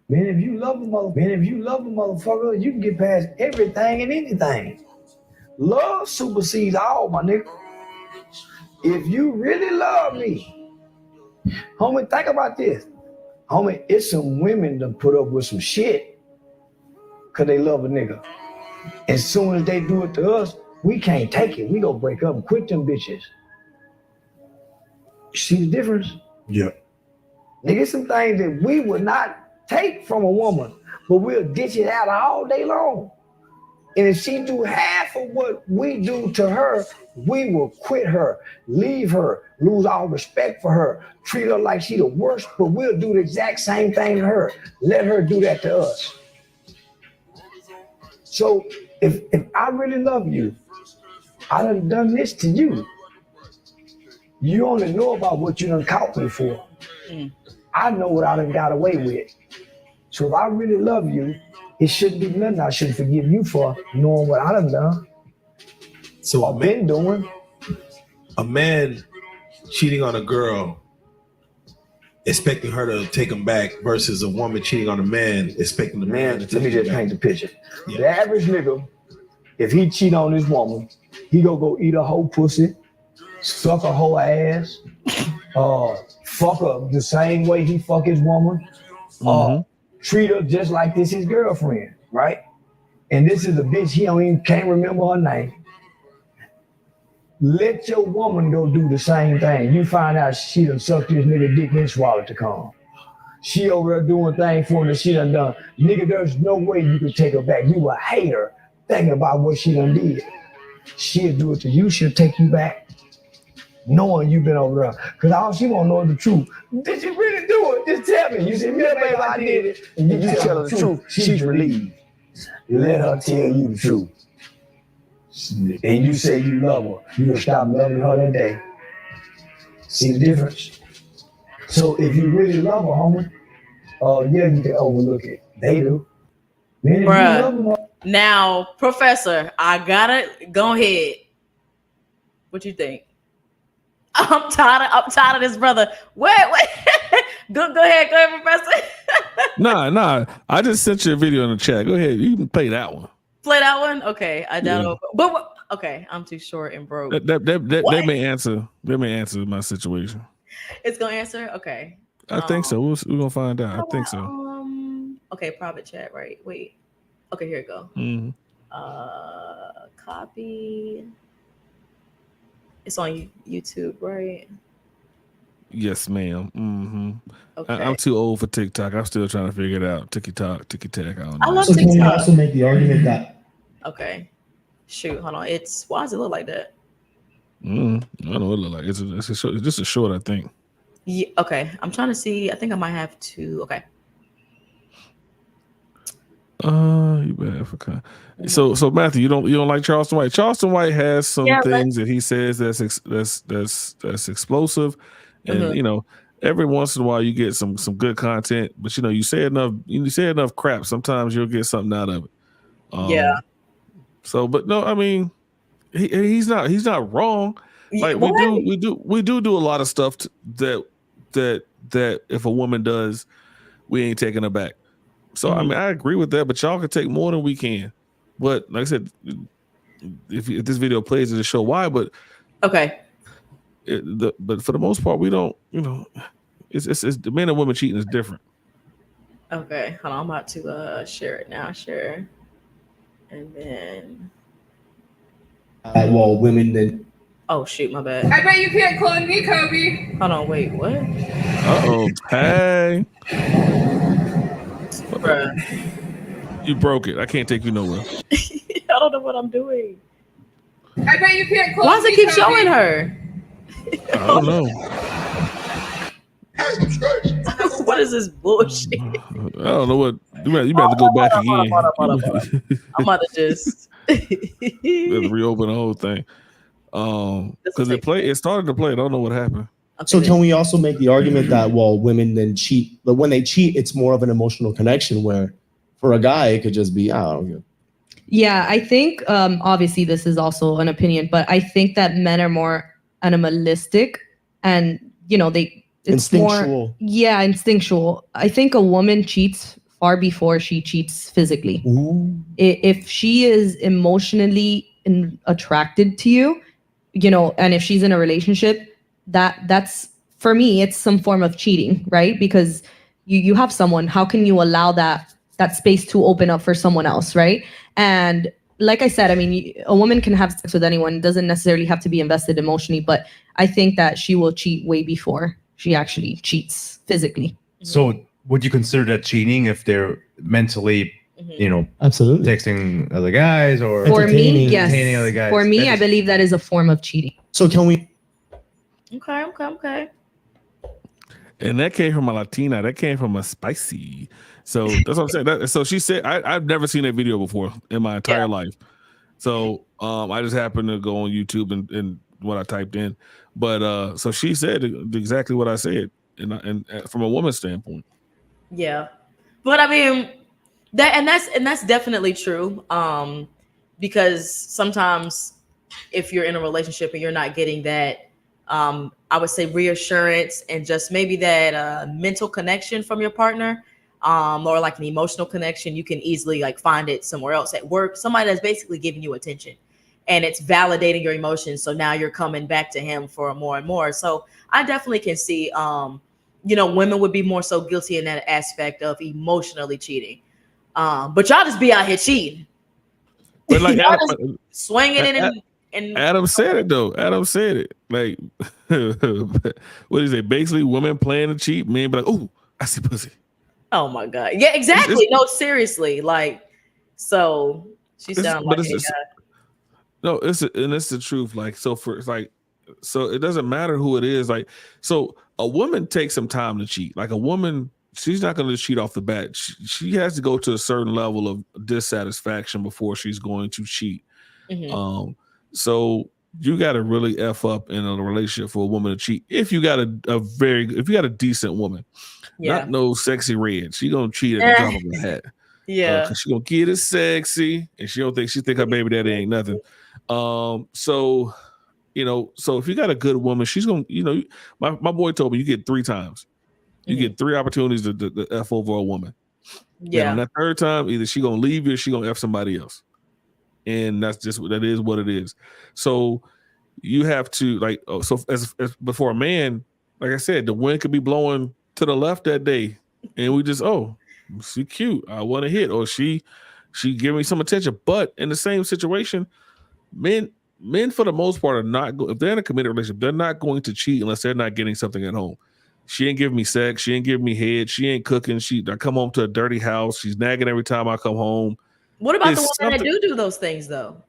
Man, if you love a motherfucker, you can get past everything and anything. Love supersedes all, my nigga. If you really love me, homie, think about this. Homie, it's some women that put up with some shit because they love a nigga. As soon as they do it to us, we can't take it. We gonna break up and quit them bitches. You see the difference? Yeah. Nigga, some things that we would not take from a woman, but we'll ditch it out all day long. And if she do half of what we do to her, we will quit her, leave her, lose all respect for her, treat her like she the worst, but we'll do the exact same thing to her. Let her do that to us. So if I really love you, I done this to you. You only know about what you done caught me for. I know what I done got away with. So if I really love you, it shouldn't be nothing I should forgive you for knowing what I done done. So I've been doing. a man cheating on a girl, expecting her to take him back, versus a woman cheating on a man, expecting the man to Let take me him just back. paint the picture. Yeah. The average nigga, if he cheat on this woman, he go eat a whole pussy, suck a whole ass, fuck her the same way he fuck his woman, treat her just like this his girlfriend, right? And this is a bitch he can't remember her name. Let your woman go do the same thing. You find out she done sucked this nigga dick and swallowed to come. She over there doing things for him that she done done. Nigga, there's no way you can take her back. You a hater thinking about what she done did. She'll do it to you. She'll take you back, knowing you've been over there. Because all she want to know is the truth. Did you really do it? Just tell me. You say, yeah, baby, I did it. And you tell her the truth. She's relieved. Let her tell you the truth. And you say you love her. You will stop loving her that day. See the difference? So if you really love her, homie, yeah, you can overlook it. They do. Man, if you love them, Now, Professor, I gotta go ahead. What you think? I'm tired of this brother. Wait. go ahead, Professor. Nah. I just sent you a video in the chat. Go ahead. You can play that one. Play that one? Okay. I don't know. But okay, I'm too short and broke. They may answer. They may answer my situation. It's gonna answer? Okay. I think so. We're gonna find out. I think so. Okay, private chat, right? Wait. Okay, here we go. Copy. It's on YouTube, right? Yes, ma'am. Okay. I'm too old for TikTok. I'm still trying to figure it out. TikTok. I don't know. I love So can we TikTok. also make the argument that Okay. Shoot, hold on. Why does it look like that? I don't know what it look like. It's just a short, I think. Yeah, okay. I'm trying to see. I think I might have to. Okay. You better Africa. So Matthew, you don't like Charleston White. Charleston White has some things that he says that's explosive, and every once in a while you get some good content. But you say enough crap, sometimes you'll get something out of it. Yeah. So, but no, I mean, he's not wrong. Like we do a lot of stuff that if a woman does, we ain't taking her back. So I mean, I agree with that, but y'all can take more than we can. But like I said, if this video plays, it'll show why. But okay, but for the most part, we don't. It's the men and women cheating is different. Okay, hold on. I'm about to share it now. Share, and then. well, women then. Oh shoot, my bad. I bet you can't clone me, Kobe. Hold on, wait, what? Hey. Bruh. You broke it. I can't take you nowhere. I don't know what I'm doing. I bet you can't clone me. Why does it keep showing her? I don't know. What is this bullshit? I don't know what. You better go back again. Hold on. I'm about to just reopen the whole thing. Because it started to play. I don't know what happened. Okay. So can we also make the argument that women then cheat, but when they cheat, it's more of an emotional connection where for a guy it could just be I don't know. Yeah, I think obviously this is also an opinion, but I think that men are more animalistic and it's instinctual. Instinctual. I think a woman cheats far before she cheats physically. Ooh. If she is emotionally attracted to you, and if she's in a relationship, that's for me, it's some form of cheating, right? Because you have someone, how can you allow that space to open up for someone else, right? And like I said, I mean, a woman can have sex with anyone. It doesn't necessarily have to be invested emotionally, but I think that she will cheat way before she actually cheats physically. So would you consider that cheating if they're mentally, absolutely texting other guys or for me, yes. entertaining other guys? For me, I believe that is a form of cheating. So can we? Okay. And that came from a Latina. That came from a spicy. So that's what I'm saying. So she said, I've never seen that video before in my entire life. So I just happened to go on YouTube and what I typed in. But so she said exactly what I said, and from a woman's standpoint. Yeah, but I mean that's definitely true. Because sometimes if you're in a relationship and you're not getting that, I would say reassurance and just maybe that mental connection from your partner, or like an emotional connection, you can easily like find it somewhere else at work. Somebody that's basically giving you attention and it's validating your emotions. So now you're coming back to him for more and more. So I definitely can see, women would be more so guilty in that aspect of emotionally cheating. But y'all just be out here cheating. But like Y'all just swinging it and Adam said it though. Adam said it. Like, what is it? Basically, women playing to cheat, men be like, "Oh, I see pussy." Oh my god! Yeah, exactly. No, seriously. Like, so she sounded like no. It's the truth. Like, so it doesn't matter who it is. Like, so a woman takes some time to cheat. Like a woman, she's not going to cheat off the bat. She has to go to a certain level of dissatisfaction before she's going to cheat. Mm-hmm. So you got to really F up in a relationship for a woman to cheat. If you got if you got a decent woman, not no sexy red, she gonna cheat at the drop of a hat. Yeah, because she gonna get it sexy, and she think her baby daddy ain't nothing. So if you got a good woman, she's gonna, my boy told me you get 3 times. You get 3 opportunities to F over a woman. Yeah. And on that 3rd time, either she gonna leave you or she gonna F somebody else. And that is what it is. So you have to as before a man, like I said, the wind could be blowing to the left that day, and we just, she cute, I want to hit, or she give me some attention. But in the same situation, men for the most part are not if they're in a committed relationship, they're not going to cheat unless they're not getting something at home. She ain't giving me sex, she ain't giving me head, she ain't cooking, I come home to a dirty house, she's nagging every time I come home. What about the women that do those things though?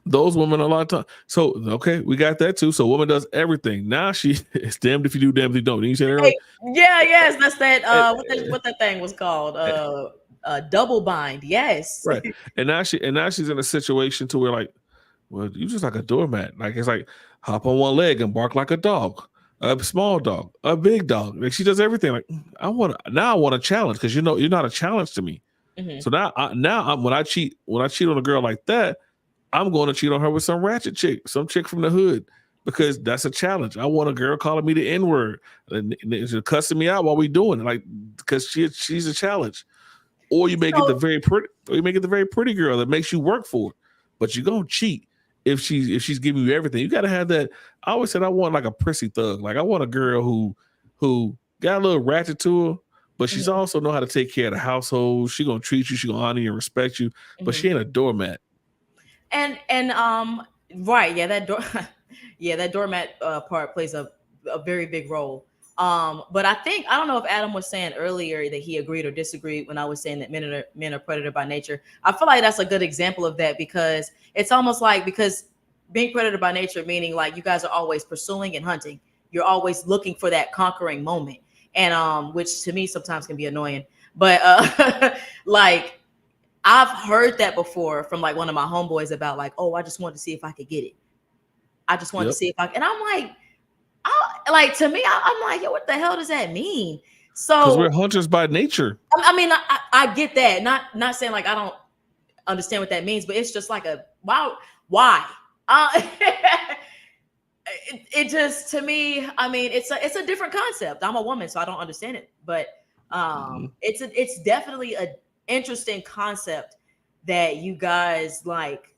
Those women a lot of time. So okay, we got that too. So a woman does everything. Now it's damned if you do, damned if you don't. Didn't you say that earlier? Yes, that's that. What that thing was called? Double bind. Yes. Right. And now she's in a situation to where like, well, you just like a doormat. Like it's like hop on one leg and bark like a dog, a small dog, a big dog. Like she does everything. Like I want a challenge because you're not a challenge to me. Mm-hmm. So now when I cheat on a girl like that, I'm going to cheat on her with some ratchet chick, some chick from the hood, because that's a challenge. I want a girl calling me the N-word and cussing me out while we doing it, like because she's a challenge. Or you may get the very pretty girl that makes you work for it, but you're gonna cheat if she's giving you everything. You got to have that. I always said I want like a prissy thug. Like I want a girl who got a little ratchet to her, but she's also know how to take care of the household. She gonna treat you, she gonna honor you and respect you, but she ain't a doormat. And right, yeah, that doormat part plays a very big role. But I don't know if Adam was saying earlier that he agreed or disagreed when I was saying that men are predator by nature. I feel like that's a good example of that because it's almost like because being predator by nature, meaning like you guys are always pursuing and hunting. You're always looking for that conquering moment. And which to me sometimes can be annoying. But like I've heard that before from like one of my homeboys about like, oh, I just wanted to see if I could get it. I just wanted to see if I and I'm like, to me, I'm like, yo, what the hell does that mean? So because we're hunters by nature. I mean, I get that. Not saying like I don't understand what that means, but it's just like a wow, why? It just to me, I mean, it's a different concept. I'm a woman, so I don't understand it, but it's definitely a interesting concept that you guys like.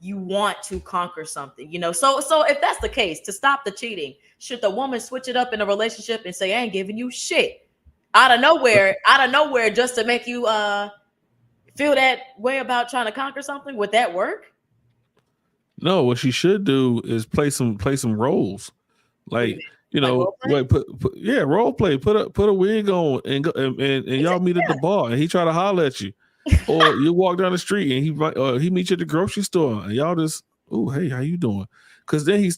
You want to conquer something, So if that's the case, to stop the cheating, should the woman switch it up in a relationship and say, "I ain't giving you shit," out of nowhere, just to make you feel that way about trying to conquer something? Would that work? No, what she should do is play some roles, like role play. Put a wig on and go and y'all meet at the bar, and he try to holler at you. Or you walk down the street and he meets you at the grocery store and y'all just, oh, hey, how you doing? Because then he's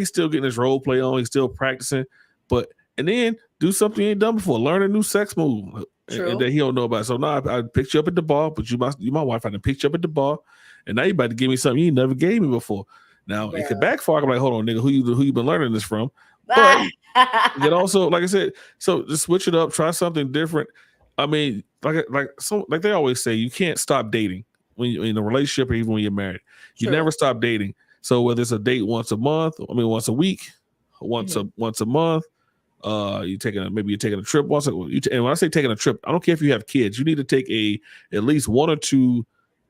still getting his role play on, he's still practicing, and then do something he ain't done before, learn a new sex move and that he don't know about. So now I picked you up at the bar, but you my wife, I done picked you up at the bar, and now you about to give me something you never gave me before. Now it could backfire. I'm like, hold on, nigga, who you been learning this from? But you can also, like I said, so just switch it up, try something different. I mean, like they always say, you can't stop dating when you're in a relationship or even when you're married. You never stop dating. So whether it's a date once a month, once a week, once a month, you're taking a trip once. And when I say taking a trip, I don't care if you have kids. You need to take at least 1 or 2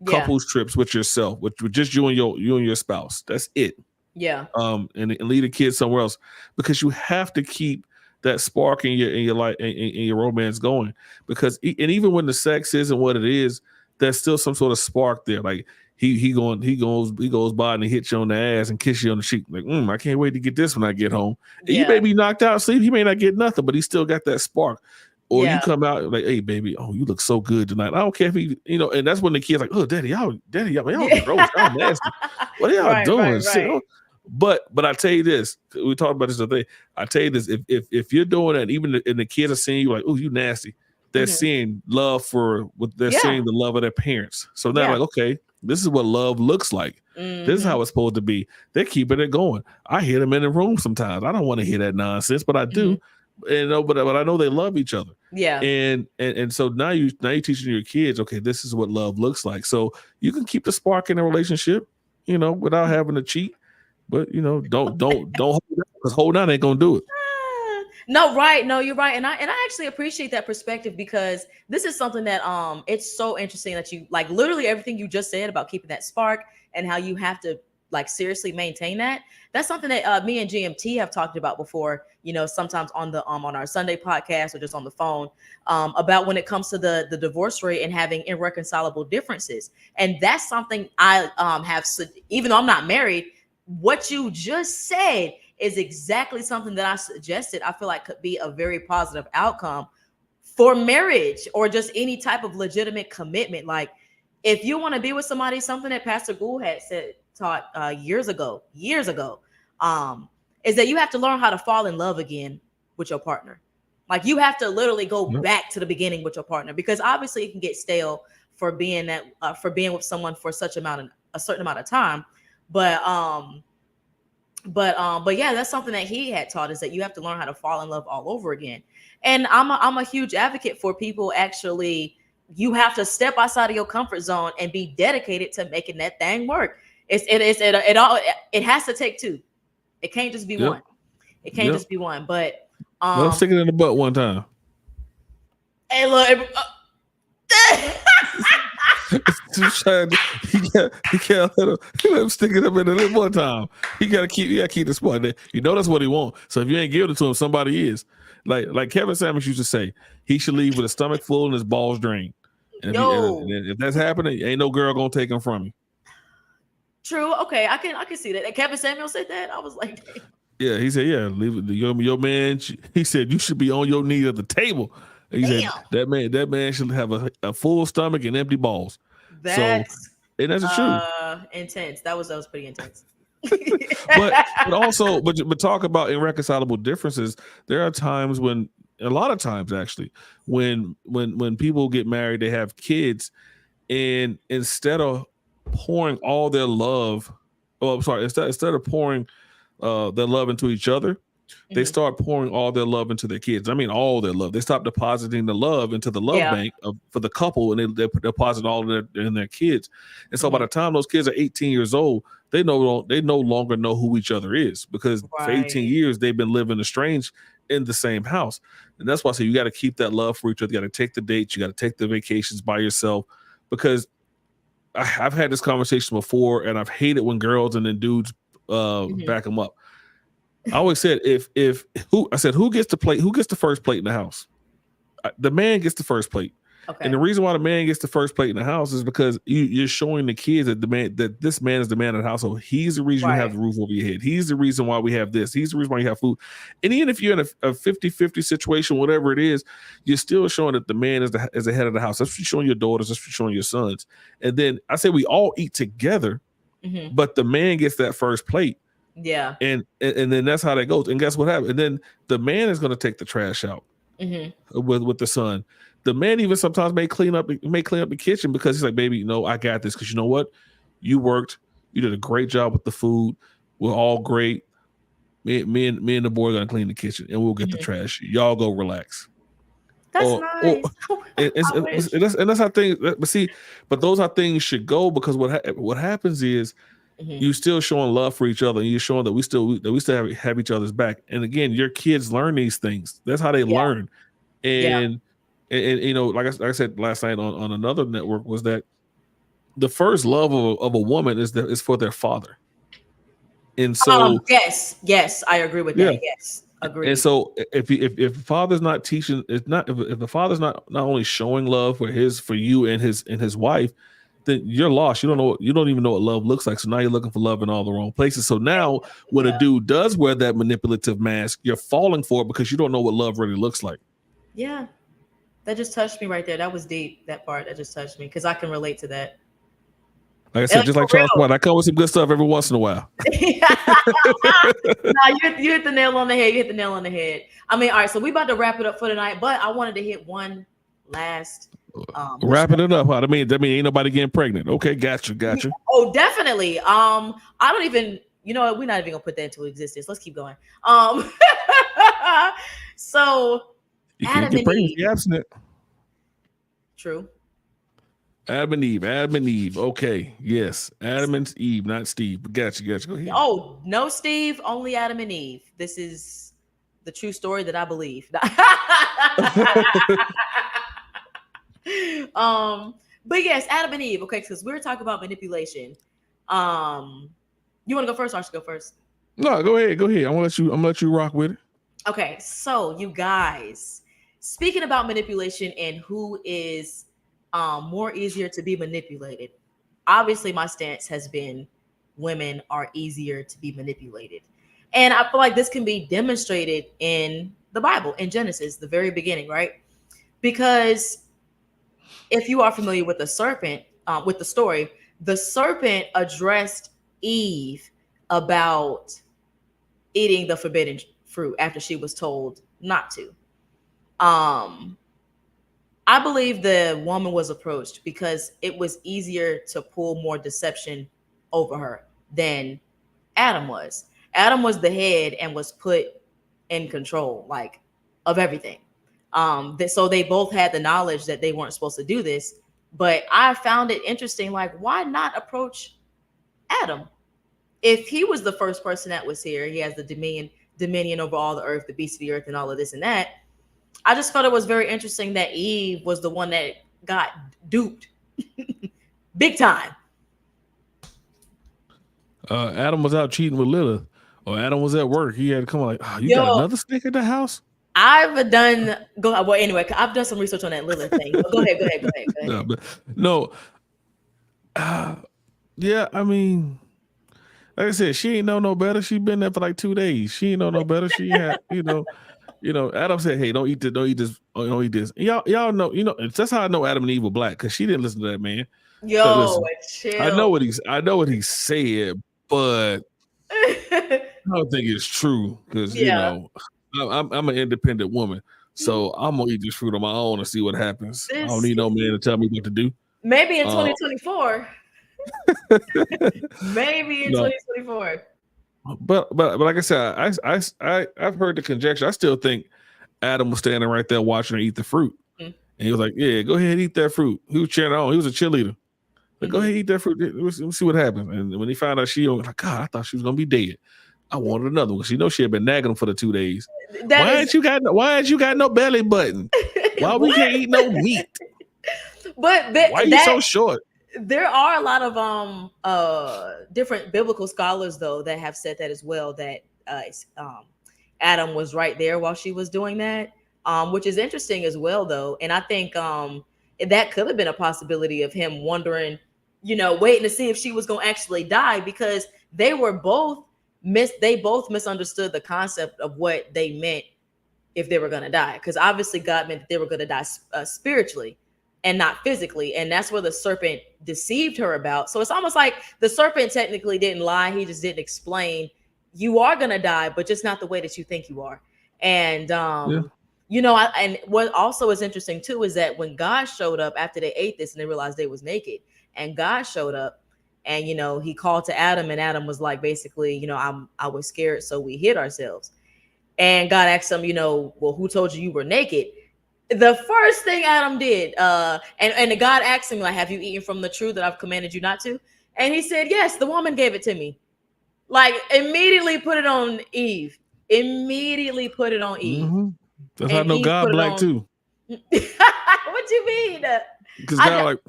couples trips with yourself, with just you and your spouse. That's it. Yeah. And leave the kids somewhere else, because you have to keep that spark in your life, in your romance going. Because even when the sex isn't what it is, there's still some sort of spark there. Like he goes by and he hits you on the ass and kisses you on the cheek. Like, I can't wait to get this when I get home. And you may be knocked out asleep. He may not get nothing, but he still got that spark. Or you come out like, hey, baby, oh, you look so good tonight. I don't care if he, and that's when the kid's like, oh, daddy, y'all gross, y'all nasty. What are y'all doing? Right. But I tell you this, we talked about this other day. I tell you this, if you're doing that, even and the kids are seeing you like, oh, you nasty. They're seeing love seeing the love of their parents. So they're like, okay, this is what love looks like. This is how it's supposed to be. They're keeping it going. I hear them in the room sometimes. I don't want to hear that nonsense, but I do. And but I know they love each other. Yeah. And so now you're teaching your kids, okay, this is what love looks like. So you can keep the spark in a relationship, without having to cheat. But don't hold out, because hold out ain't gonna do it. No, right. No, you're right. And I actually appreciate that perspective, because this is something that it's so interesting that you like literally everything you just said about keeping that spark and how you have to like seriously maintain that. That's something that me and GMT have talked about before, sometimes on the on our Sunday podcast or just on the phone, about when it comes to the divorce rate and having irreconcilable differences. And that's something I have, even though I'm not married, what you just said is exactly something that I suggested. I feel like could be a very positive outcome for marriage or just any type of legitimate commitment. Like if you want to be with somebody, something that Pastor Gould had taught years ago, is that you have to learn how to fall in love again with your partner. Like you have to literally go back to the beginning with your partner, because obviously it can get stale for being with someone for a certain amount of time. But yeah, that's something that he had taught, is that you have to learn how to fall in love all over again. And I'm a huge advocate for people. Actually, you have to step outside of your comfort zone and be dedicated to making that thing work. It has to take 2. It can't just be one. It can't just be one. But I'm sticking in the butt one time. Hey, look. He can't let him stick it up in it one time. He gotta keep the spot there. That's what he wants. So if you ain't giving it to him, somebody is. Like Kevin Samuels used to say, he should leave with a stomach full and his balls drained. And if that's happening, ain't no girl gonna take him from you. True. Okay, I can see that. Kevin Samuels said that. I was like, yeah, he said, yeah, leave your man. He said you should be on your knees at the table. He said that man should have a full stomach and empty balls. That's the truth. Intense. That was pretty intense. but talk about irreconcilable differences. There are times a lot of times actually, when people get married, they have kids, and instead of pouring all their love, instead of pouring their love into each other, they start pouring all their love into their kids. I mean, all their love. They stop depositing the love into the love bank for the couple, and they deposit all of in their kids. And so by the time those kids are 18 years old, they no longer know who each other is, because for 18 years they've been living estranged in the same house. And that's why I say you got to keep that love for each other. You got to take the dates. You got to take the vacations by yourself, because I've had this conversation before, and I've hated when girls and then dudes back them up. I always said who gets the first plate in the house? The man gets the first plate. Okay. And the reason why the man gets the first plate in the house is because you're showing the kids that this man is the man of the household. He's the reason you have the roof over your head. He's the reason why we have this. He's the reason why you have food. And even if you're in a 50-50 situation, whatever it is, you're still showing that the man is the head of the house. That's what you're showing your daughters. That's what you're showing your sons. And then I say we all eat together, but the man gets that first plate. Yeah. And then that's how that goes. And guess what happens? And then the man is going to take the trash out with the son. The man even sometimes may clean up the kitchen, because he's like, baby, I got this. Because you know what? You worked. You did a great job with the food. We're all great. Me and the boy are going to clean the kitchen, and we'll get the trash. Y'all go relax. That's nice. And that's how things. But those how things should go, because what happens is you're still showing love for each other, and you're showing that we still have each other's back. And again, your kids learn these things. That's how they learn. And you know, like I said last night on another network, was that the first love of a woman is for their father. And so yes, I agree with that. Yes, agree. And so if the father's not teaching, if the father's not only showing love for you and his wife, then you're lost. You don't even know what love looks like. So now you're looking for love in all the wrong places. So now when a dude does wear that manipulative mask, you're falling for it because you don't know what love really looks like. Yeah, that just touched me right there. That was deep. That part that just touched me because I can relate to that. Like I said, just like Charles White, I come with some good stuff every once in a while. No, you hit the nail on the head. You hit the nail on the head. I mean, all right, so we about to wrap it up for tonight, but I wanted to hit one last wrapping it up. I mean, ain't nobody getting pregnant. Okay, gotcha. Oh, definitely. I don't even, you know what, we're not even gonna put that into existence. Let's keep going. So you can't get pregnant if you're abstinent. True. Adam and Eve. Okay, yes, Adam and Eve, not Steve. But gotcha. Go ahead. Oh, no, Steve, only Adam and Eve. This is the true story that I believe. But yes, Adam and Eve. Okay, because we were talking about manipulation. You want to go first, or I should go first? No, go ahead. I'm gonna let you rock with it. Okay, so you guys, speaking about manipulation and who is more easier to be manipulated. Obviously, my stance has been women are easier to be manipulated. And I feel like this can be demonstrated in the Bible, in Genesis, the very beginning, right? Because if you are familiar with the serpent, with the story, the serpent addressed Eve about eating the forbidden fruit after she was told not to. I believe the woman was approached because it was easier to pull more deception over her than Adam was. Adam was the head and was put in control, like, of everything. So they both had the knowledge that they weren't supposed to do this. But I found it interesting, like, why not approach Adam? If he was the first person that was here, he has the dominion over all the earth, the beasts of the earth, and all of this and that. I just thought it was very interesting that Eve was the one that got duped big time. Adam was out cheating with Lilith, or Adam was at work. He had to come like, oh, you got another snake at the house? I've done some research on that Lilith thing. Go ahead. Yeah, I mean, like I said, she ain't know no better. She been there for like 2 days. She ain't know no better. She had, Adam said, "Hey, don't eat this. Don't eat this." Y'all know, that's how I know Adam and Eve were black, because she didn't listen to that man. Chill. I know what he said, but I don't think it's true, because I'm an independent woman, so I'm gonna eat this fruit on my own and see what happens. I don't need no man to tell me what to do. Maybe in 2024. Maybe in 2024. But like I said, I've heard the conjecture. I still think Adam was standing right there watching her eat the fruit, and he was like, "Yeah, go ahead, eat that fruit." He was cheering on. He was a cheerleader. Like, go ahead, eat that fruit. Let's see what happens. And when he found out she was like, God, I thought she was gonna be dead. I wanted another one. She knows she had been nagging him for the 2 days. Why ain't you got no belly button? Why we can't eat no meat? But why are you so short? There are a lot of different biblical scholars, though, that have said that as well, that Adam was right there while she was doing that, which is interesting as well, though. And I think that could have been a possibility of him wondering, waiting to see if she was going to actually die, because they both misunderstood the concept of what they meant if they were going to die. Because obviously God meant that they were going to die spiritually and not physically. And that's where the serpent deceived her about. So it's almost like the serpent technically didn't lie. He just didn't explain, you are going to die, but just not the way that you think you are. And, and what also is interesting too, is that when God showed up after they ate this and they realized they was naked, and God showed up and, he called to Adam, and Adam was like, basically, I was scared, so we hid ourselves. And God asked him, well, who told you were naked? The first thing Adam did, and God asked him, like, have you eaten from the tree that I've commanded you not to? And he said, yes, the woman gave it to me. Like, immediately put it on Eve. Immediately put it on Eve. Mm-hmm. That's how I And know Eve God put it black on. too. What you mean? Because God like,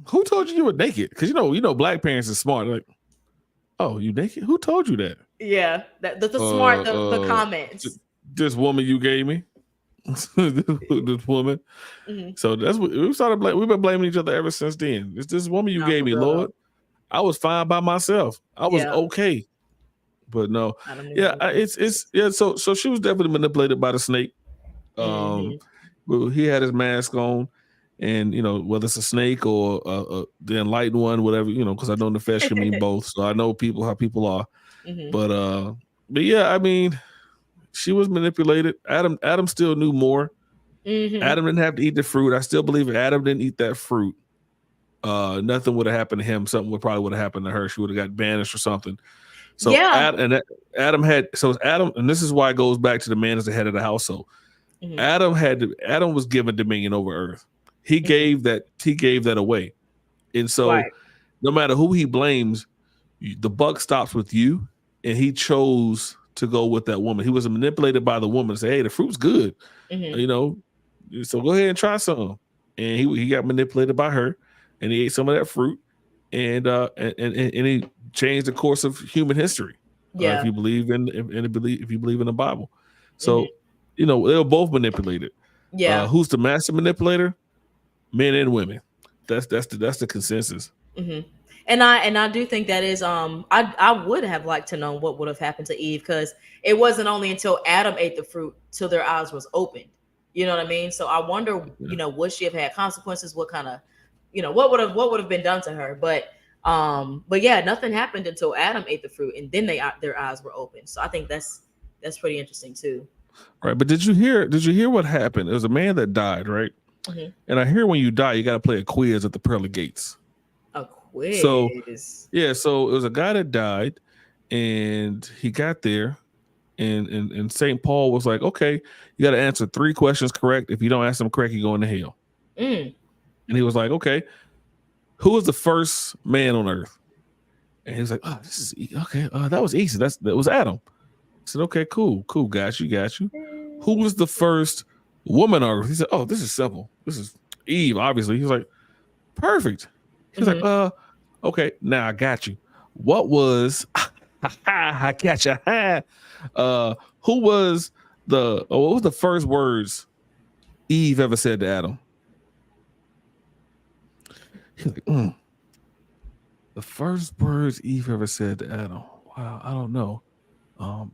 who told you were naked? Because you know, black parents are smart. Like, oh, you naked? Who told you that? Yeah, the smart, the comments. This woman you gave me. This woman. Mm-hmm. So that's what we started. We've been blaming each other ever since then. It's this woman you gave me, Lord. I was fine by myself. I was okay. But no, So she was definitely manipulated by the snake. Well, he had his mask on, and whether it's a snake or the enlightened one, whatever, because I know nefesh can mean both, so I know how people are. But yeah, I mean, she was manipulated. Adam still knew more. Adam didn't have to eat the fruit. I still believe if Adam didn't eat that fruit, nothing would have happened to him. Something would have happened to her. She would have got banished or something. So Adam had, and this is why it goes back to the man as the head of the household. Adam was given dominion over earth. He gave that away. And so no matter who he blames, the buck stops with you, and he chose to go with that woman. He was manipulated by the woman to say, hey, the fruit's good. So go ahead and try some. And he got manipulated by her, and he ate some of that fruit, and he changed the course of human history. If you believe in the Bible. So they were both manipulated. Who's the master manipulator? Men and women. That's the consensus. And I do think that is I would have liked to know what would have happened to Eve, because it wasn't only until Adam ate the fruit till their eyes was opened. You know what I mean? So I wonder, would she have had consequences? What kind of, what would have been done to her? But yeah, nothing happened until Adam ate the fruit, and then their eyes were open. So I think that's pretty interesting too. Right, but did you hear what happened? It was a man that died, right? And I hear when you die, you got to play a quiz at the pearly gates. A quiz. So it was a guy that died, and he got there, and St. Paul was like, okay, you got to answer 3 questions correct. If you don't answer them correct, you go into hell. And he was like, okay, who was the first man on earth? And he was like, oh, this is okay. That was easy. That was Adam. I said, okay, cool, got you. Who was the first woman on earth? He said, oh, this is simple. This is Eve, obviously. He was like, perfect. He's like, okay, now I got you. What was I got you? What was the first words Eve ever said to Adam? He's like, the first words Eve ever said to Adam. Wow, I don't know.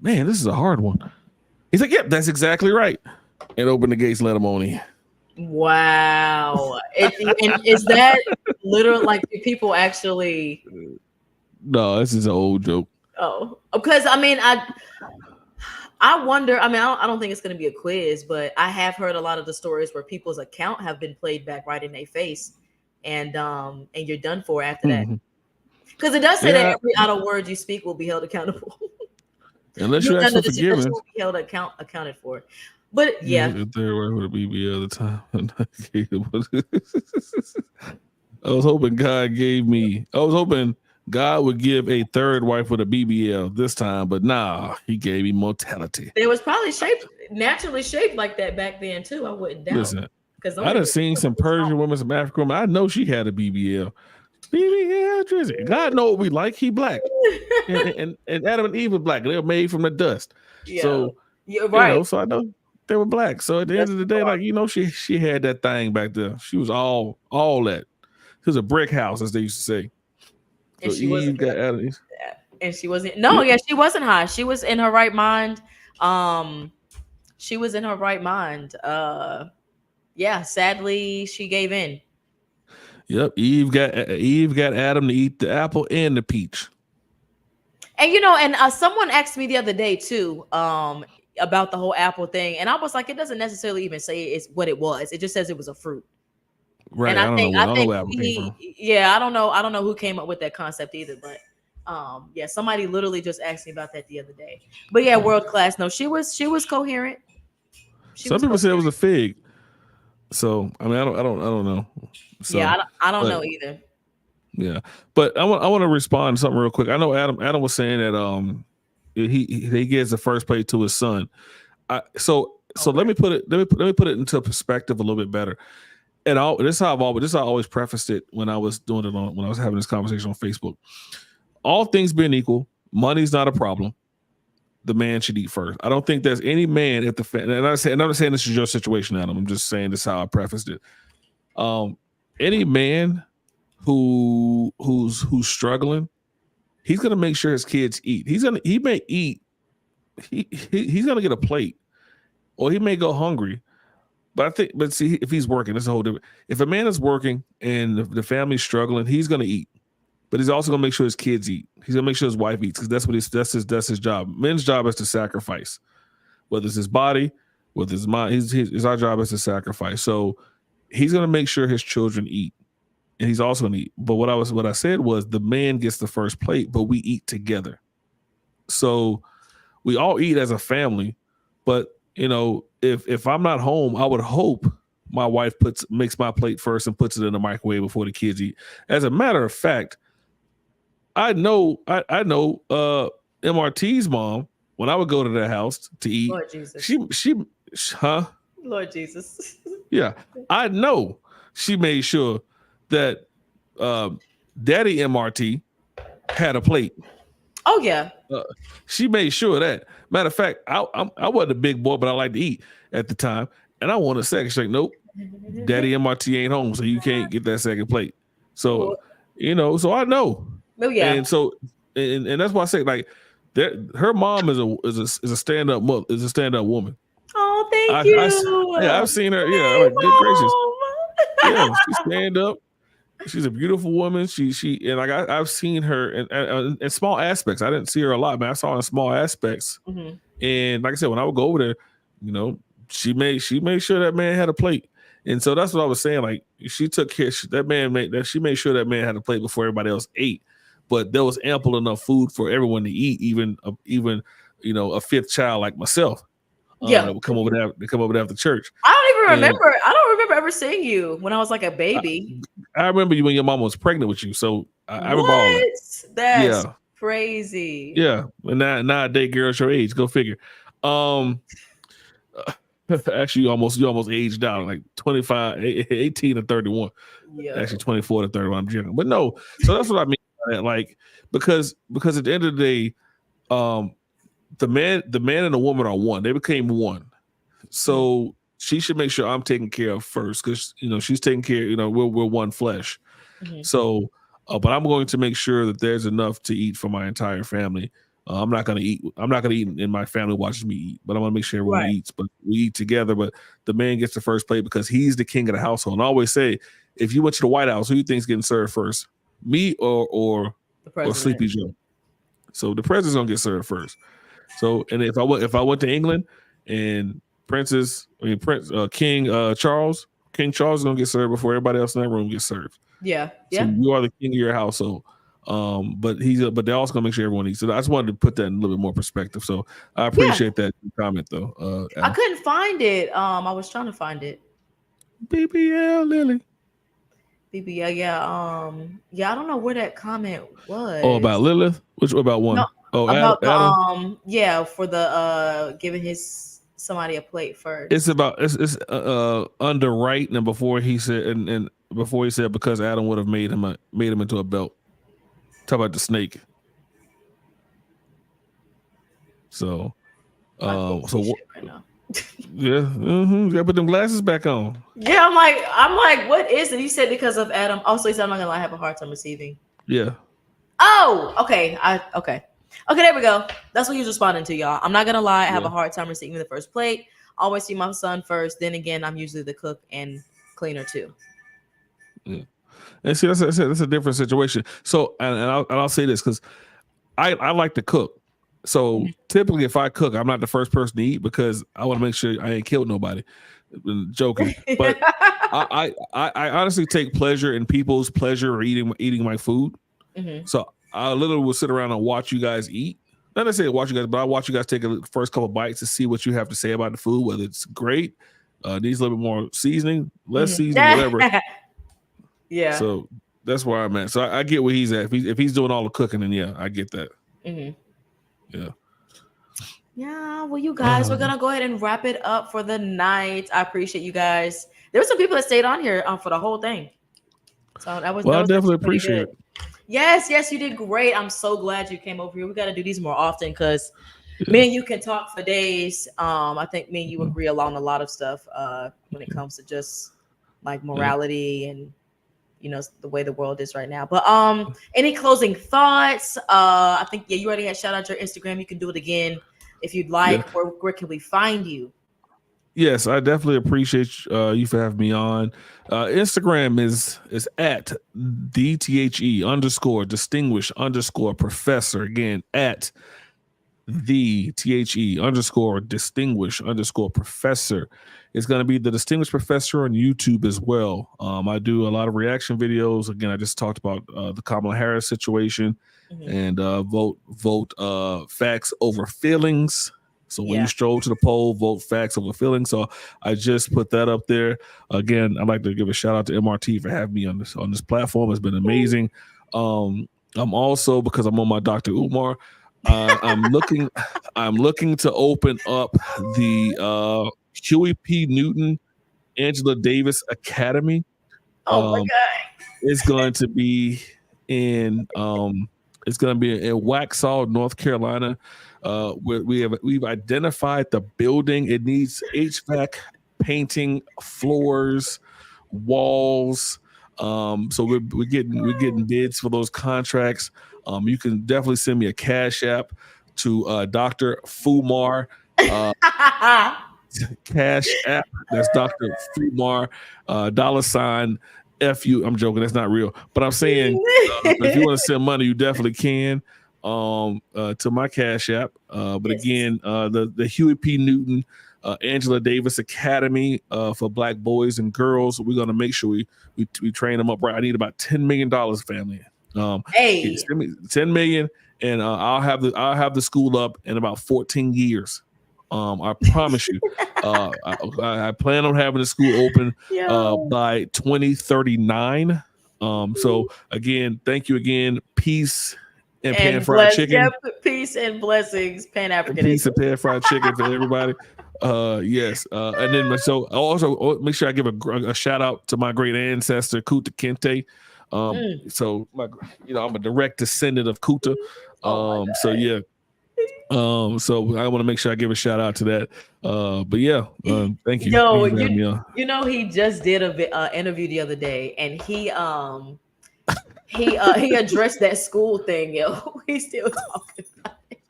Man, this is a hard one. He's like, yep, that's exactly right. And open the gates, let him on in. Wow. And is that literal? Like, do people actually? No, this is an old joke. Oh, because I mean, I wonder. I mean, I don't think it's going to be a quiz, but I have heard a lot of the stories where people's account have been played back right in their face, and you're done for after that. Because it does say that every idle word you speak will be held accountable. Unless you ask for forgiveness, will be held accounted for. But yeah, third wife with a BBL at the time. I was hoping God would give a third wife with a BBL this time, but nah, he gave me mortality. It was probably naturally shaped like that back then too. I wouldn't doubt. Listen, I done seen some Persian women, some African women. I know she had a BBL. BBL Drizzy. God know what we like. He black, and Adam and Eve were black. They were made from the dust. Yeah. So you're right. So I know they were black. So at the end of the day, like she had that thing back there. She was all that. It was a brick house, as they used to say. And so she wasn't got Adam. And she wasn't. No, yeah, she wasn't high. She was in her right mind. She was in her right mind. Yeah. Sadly, she gave in. Yep, Eve got Adam to eat the apple and the peach. And someone asked me the other day too, about the whole apple thing, and I was like, it doesn't necessarily even say it's what it was. It just says it was a fruit. Right. And I think where apple came from. Yeah, I don't know who came up with that concept either, but yeah, somebody literally just asked me about that the other day. But yeah, world class. No, she was coherent. Some people said it was a fig. So I mean, I don't know. So, yeah, I don't know either. Yeah, but I want to respond to something real quick. I know Adam was saying that he gives the first plate to his son. So let me put it into perspective a little bit better. And this is how I always prefaced it when I was doing it when I was having this conversation on Facebook. All things being equal, money's not a problem. The man should eat first. I don't think there's any man at the and I'm not saying this is your situation, Adam. I'm just saying this is how I prefaced it. Any man who's struggling, he's gonna make sure his kids eat. He may eat. He's gonna get a plate, or he may go hungry. But see, if he's working, that's a whole different. If a man is working and the family's struggling, he's gonna eat. But he's also gonna make sure his kids eat. He's gonna make sure his wife eats, because that's his job. Men's job is to sacrifice, whether it's his body, whether it's mind. Our job is to sacrifice. So he's gonna make sure his children eat, and he's also gonna eat. But what I said was the man gets the first plate, but we eat together. So we all eat as a family. But if I'm not home, I would hope my wife makes my plate first and puts it in the microwave before the kids eat. As a matter of fact, I know MRT's mom, when I would go to their house to eat, Lord Jesus. Lord Jesus. Yeah, I know she made sure that Daddy MRT had a plate. Oh yeah. She made sure of that. Matter of fact, I wasn't a big boy, but I liked to eat at the time, and I wanted a second. She's like, nope, Daddy MRT ain't home, so you can't get that second plate. So so I know. Oh yeah. And so and that's why I say, like, her mom is a stand up mother, is a stand up woman. Oh, thank you. I've seen her. Yeah, Hey, like, good gracious. Mom. Yeah, she stand up. She's a beautiful woman. She and like I've seen her in small aspects. I didn't see her a lot, but I saw her in small aspects. Mm-hmm. And like I said, when I would go over there, she made sure that man had a plate. And so that's what I was saying. Like, she took care. She made sure that man had a plate before everybody else ate. But there was ample enough food for everyone to eat, even a fifth child like myself. That would come over there after church. I don't remember ever seeing you when I was like a baby. I remember you when your mom was pregnant with you. So I remember all that. That's crazy. Yeah. And now I date girls your age. Go figure. Actually, you almost aged out, like 25, 18 to 31. Yeah. Actually, 24 to 31. I'm joking. But no. So that's what I mean by that. Like, because at the end of the day, the man and the woman are one. They became one. So she should make sure I'm taken care of first, because she's taking care. We're one flesh. Mm-hmm. So, but I'm going to make sure that there's enough to eat for my entire family. I'm not gonna eat and my family watches me eat, but I'm gonna make sure everyone eats. But we eat together. But the man gets the first plate because he's the king of the household. And I always say, if you went to the White House, who do you think's getting served first? Me or Sleepy Joe? So the president's gonna get served first. So, and if I went to England and King Charles is gonna get served before everybody else in that room gets served. Yeah. So you are the king of your household. But they're also gonna make sure everyone eats. So I just wanted to put that in a little bit more perspective. So I appreciate that comment though. I couldn't find it. I was trying to find it. BBL Lily. BBL, yeah. I don't know where that comment was. Oh, about Lilith? Which about one? No, about Adam? For the giving somebody a plate first. It's under right, and before he said and before he said because Adam would have made him into a belt. Talk about the snake. So, right now. Yeah, you gotta put them glasses back on. Yeah, I'm like, what is it? He said because of Adam. Also, he said I'm not gonna lie, I have a hard time receiving. Yeah. Oh, okay. Okay, there we go. That's what he was responding to, y'all. I'm not gonna lie, I have a hard time receiving the first plate. Always see my son first. Then again, I'm usually the cook and cleaner too. Yeah. And see, that's a different situation. So, and I'll say this because I like to cook. So typically, if I cook, I'm not the first person to eat because I want to make sure I ain't killed nobody. I'm joking, but I honestly take pleasure in people's pleasure eating my food. Mm-hmm. So I literally will sit around and watch you guys eat. Not necessarily watch you guys, but I watch you guys take the first couple bites to see what you have to say about the food, whether it's great, needs a little bit more seasoning, less seasoning, whatever. Yeah. So That's where I'm at. So I get where he's at. If he's doing all the cooking, then yeah, I get that. Yeah. Yeah, well, you guys, we're gonna go ahead and wrap it up for the night. I appreciate you guys. There were some people that stayed on here for the whole thing, so that was. Well, that I was definitely actually pretty appreciate good. it. Yes, you did great. I'm so glad you came over here. We got to do these more often because me and you can talk for days. I think me and you agree along a lot of stuff when it comes to just like morality and the way the world is right now. But any closing thoughts? I think you already had shout out your Instagram. You can do it again if you'd like. Where can we find you? Yes, I definitely appreciate you for having me on. Instagram is at DTHE_distinguished_professor. Again, at DTHE_distinguished_professor. It's going to be the Distinguished Professor on YouTube as well. I do a lot of reaction videos. Again, I just talked about the Kamala Harris situation and vote facts over feelings. So when you stroll to the poll, vote facts over feelings. So I just put that up there. Again, I'd like to give a shout out to MRT for having me on this platform. It's been amazing. I'm also, because I'm on my Dr. Umar, I'm looking to open up the Huey P. Newton Angela Davis Academy. Oh my God. It's going to be in Waxhaw, North Carolina. We've identified the building. It needs HVAC, painting, floors, walls. So we're getting bids for those contracts. You can definitely send me a Cash App to Dr. Fumar. Cash App. That's Dr. Fumar. $ FU. I'm joking. That's not real. But I'm saying if you want to send money, you definitely can to my Cash App. But again, the Huey P. Newton Angela Davis Academy for Black boys and girls. We're gonna make sure we train them up right. I need about $10 million, family. Send me $10 million, and I'll have the school up in about 14 years. I promise you. I plan on having the school open by 2039. So again, thank you again. Peace and pan fried chicken. Yeah, peace and blessings, Pan Africanism. Peace and pan fried chicken for everybody. Yes. And then so also make sure I give a shout out to my great ancestor Kuta Kinte. So I'm a direct descendant of Kuta. So yeah. So I want to make sure I give a shout out to that. But yeah, thank you. Yo, he just did a interview the other day, and he addressed that school thing. Yo, he's still talking about it.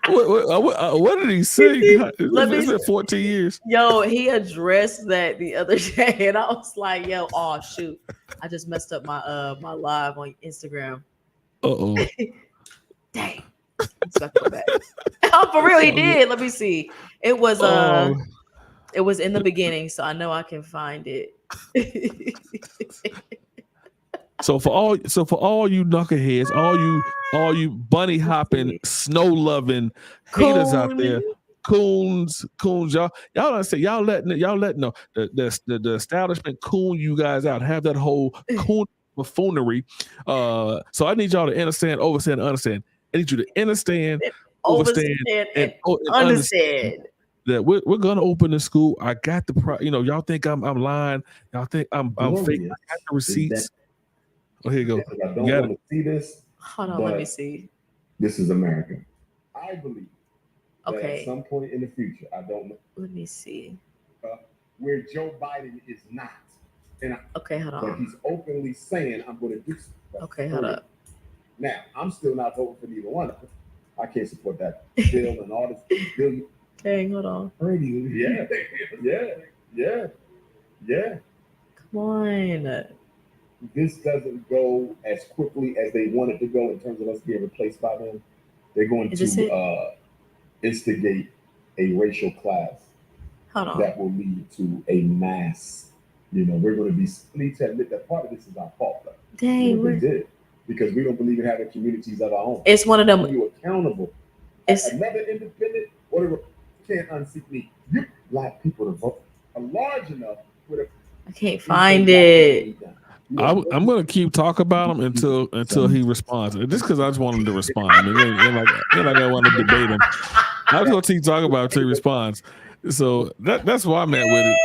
What did he say? It's been 14 years. Yo, he addressed that the other day, and I was like, "Yo, oh shoot, I just messed up my live on Instagram." Dang. Oh, for real, he did. Let me see. It was in the beginning, so I know I can find it. So for all you knuckleheads, all you bunny hopping, snow loving haters out there, coons, y'all understand? Y'all letting the establishment coon you guys out, have that whole coon buffoonery. So I need y'all to understand, overstand, understand. I need you to understand, overstand, and understand that we're gonna open the school. I got y'all think I'm lying. Y'all think I'm fake. I got the receipts. Oh, here you go. I don't want to see this. Hold on, let me see. This is America. I believe that at some point in the future, I don't know. Let me see. Where Joe Biden is not. Hold on. But he's openly saying, I'm going to do something. Okay, hold up. Now, I'm still not voting for neither one of them. I can't support that bill and all this billion. Dang, hold on. Yeah. Come on. This doesn't go as quickly as they want it to go in terms of us being replaced by them. They're going to instigate a racial class that will lead to a mass. We're going to be need to admit that part of this is our fault. Though. Dang, we did. Because we don't believe in having communities of our own. It's one of them. You're accountable. It's another independent, whatever, can't unseat me. You Black people to vote are large enough. I can't find it. I'm gonna keep talking about him until he responds. Just because I just want him to respond. I mean, ain't like I want to debate him. I'm just gonna keep talking about him until he responds. So that's why I'm at with it.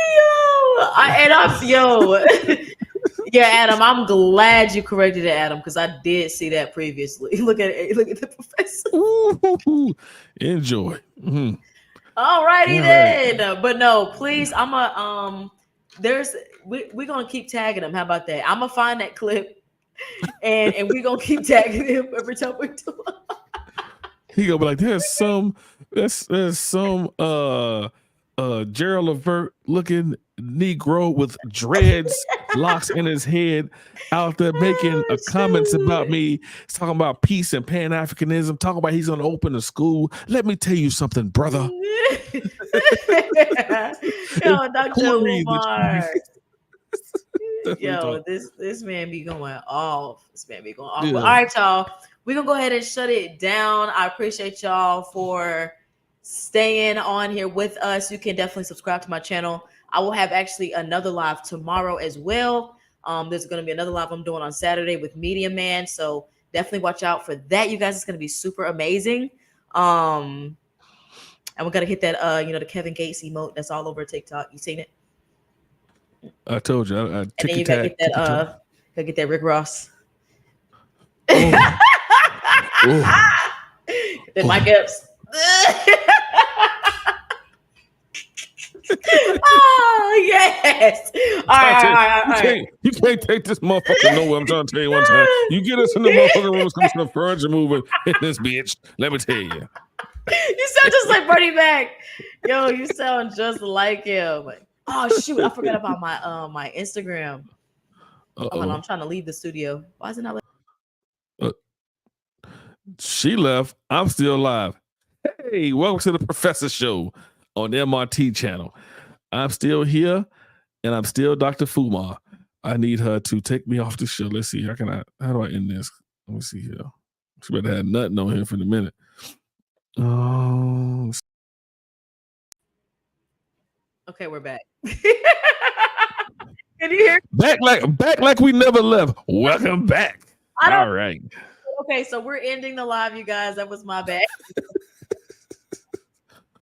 Yeah, Adam, I'm glad you corrected it, Adam, because I did see that previously. Look at the professor. Ooh, enjoy. Mm-hmm. All righty then. But no, please, we're gonna keep tagging him. How about that? I'm gonna find that clip and we're gonna keep tagging him every time we do it. He gonna be like, there's some Gerald Levert looking Negro with dreads, locks in his head, out there making comments about me, talking about peace and Pan-Africanism, talking about he's gonna open a school. Let me tell you something, brother. Yo, Dr. Umar. Yo, this man be going off. Yeah. But, all right, y'all. We're gonna go ahead and shut it down. I appreciate y'all for staying on here with us. You can definitely subscribe to my channel. I will have actually another live tomorrow as well. There's going to be another live I'm doing on Saturday with Media Man. So definitely watch out for that, you guys. It's going to be super amazing. And we're going to hit that, the Kevin Gates emote that's all over TikTok. You seen it? I told you. And then you got to get that Rick Ross. Then Mike Epps. Oh yes! All right. You can't take this motherfucker nowhere. I'm trying to tell you one time. You get us in the motherfucking room, some stuff furniture moving in this bitch. Let me tell you. You sound just like Bernie Mac. Yo, you sound just like him. Oh shoot! I forgot about my Instagram. Hold on, I'm trying to leave the studio. Why is it not? She left. I'm still alive. Hey, welcome to the Professor Show on the MRT channel. I'm still here, and I'm still Dr. Fumar. I need her to take me off the show. Let's see. How do I end this? Let me see here. She better have nothing on here for the minute. Okay, we're back. Can you hear? Back like we never left. Welcome back. All right. Okay, so we're ending the live, you guys. That was my bad.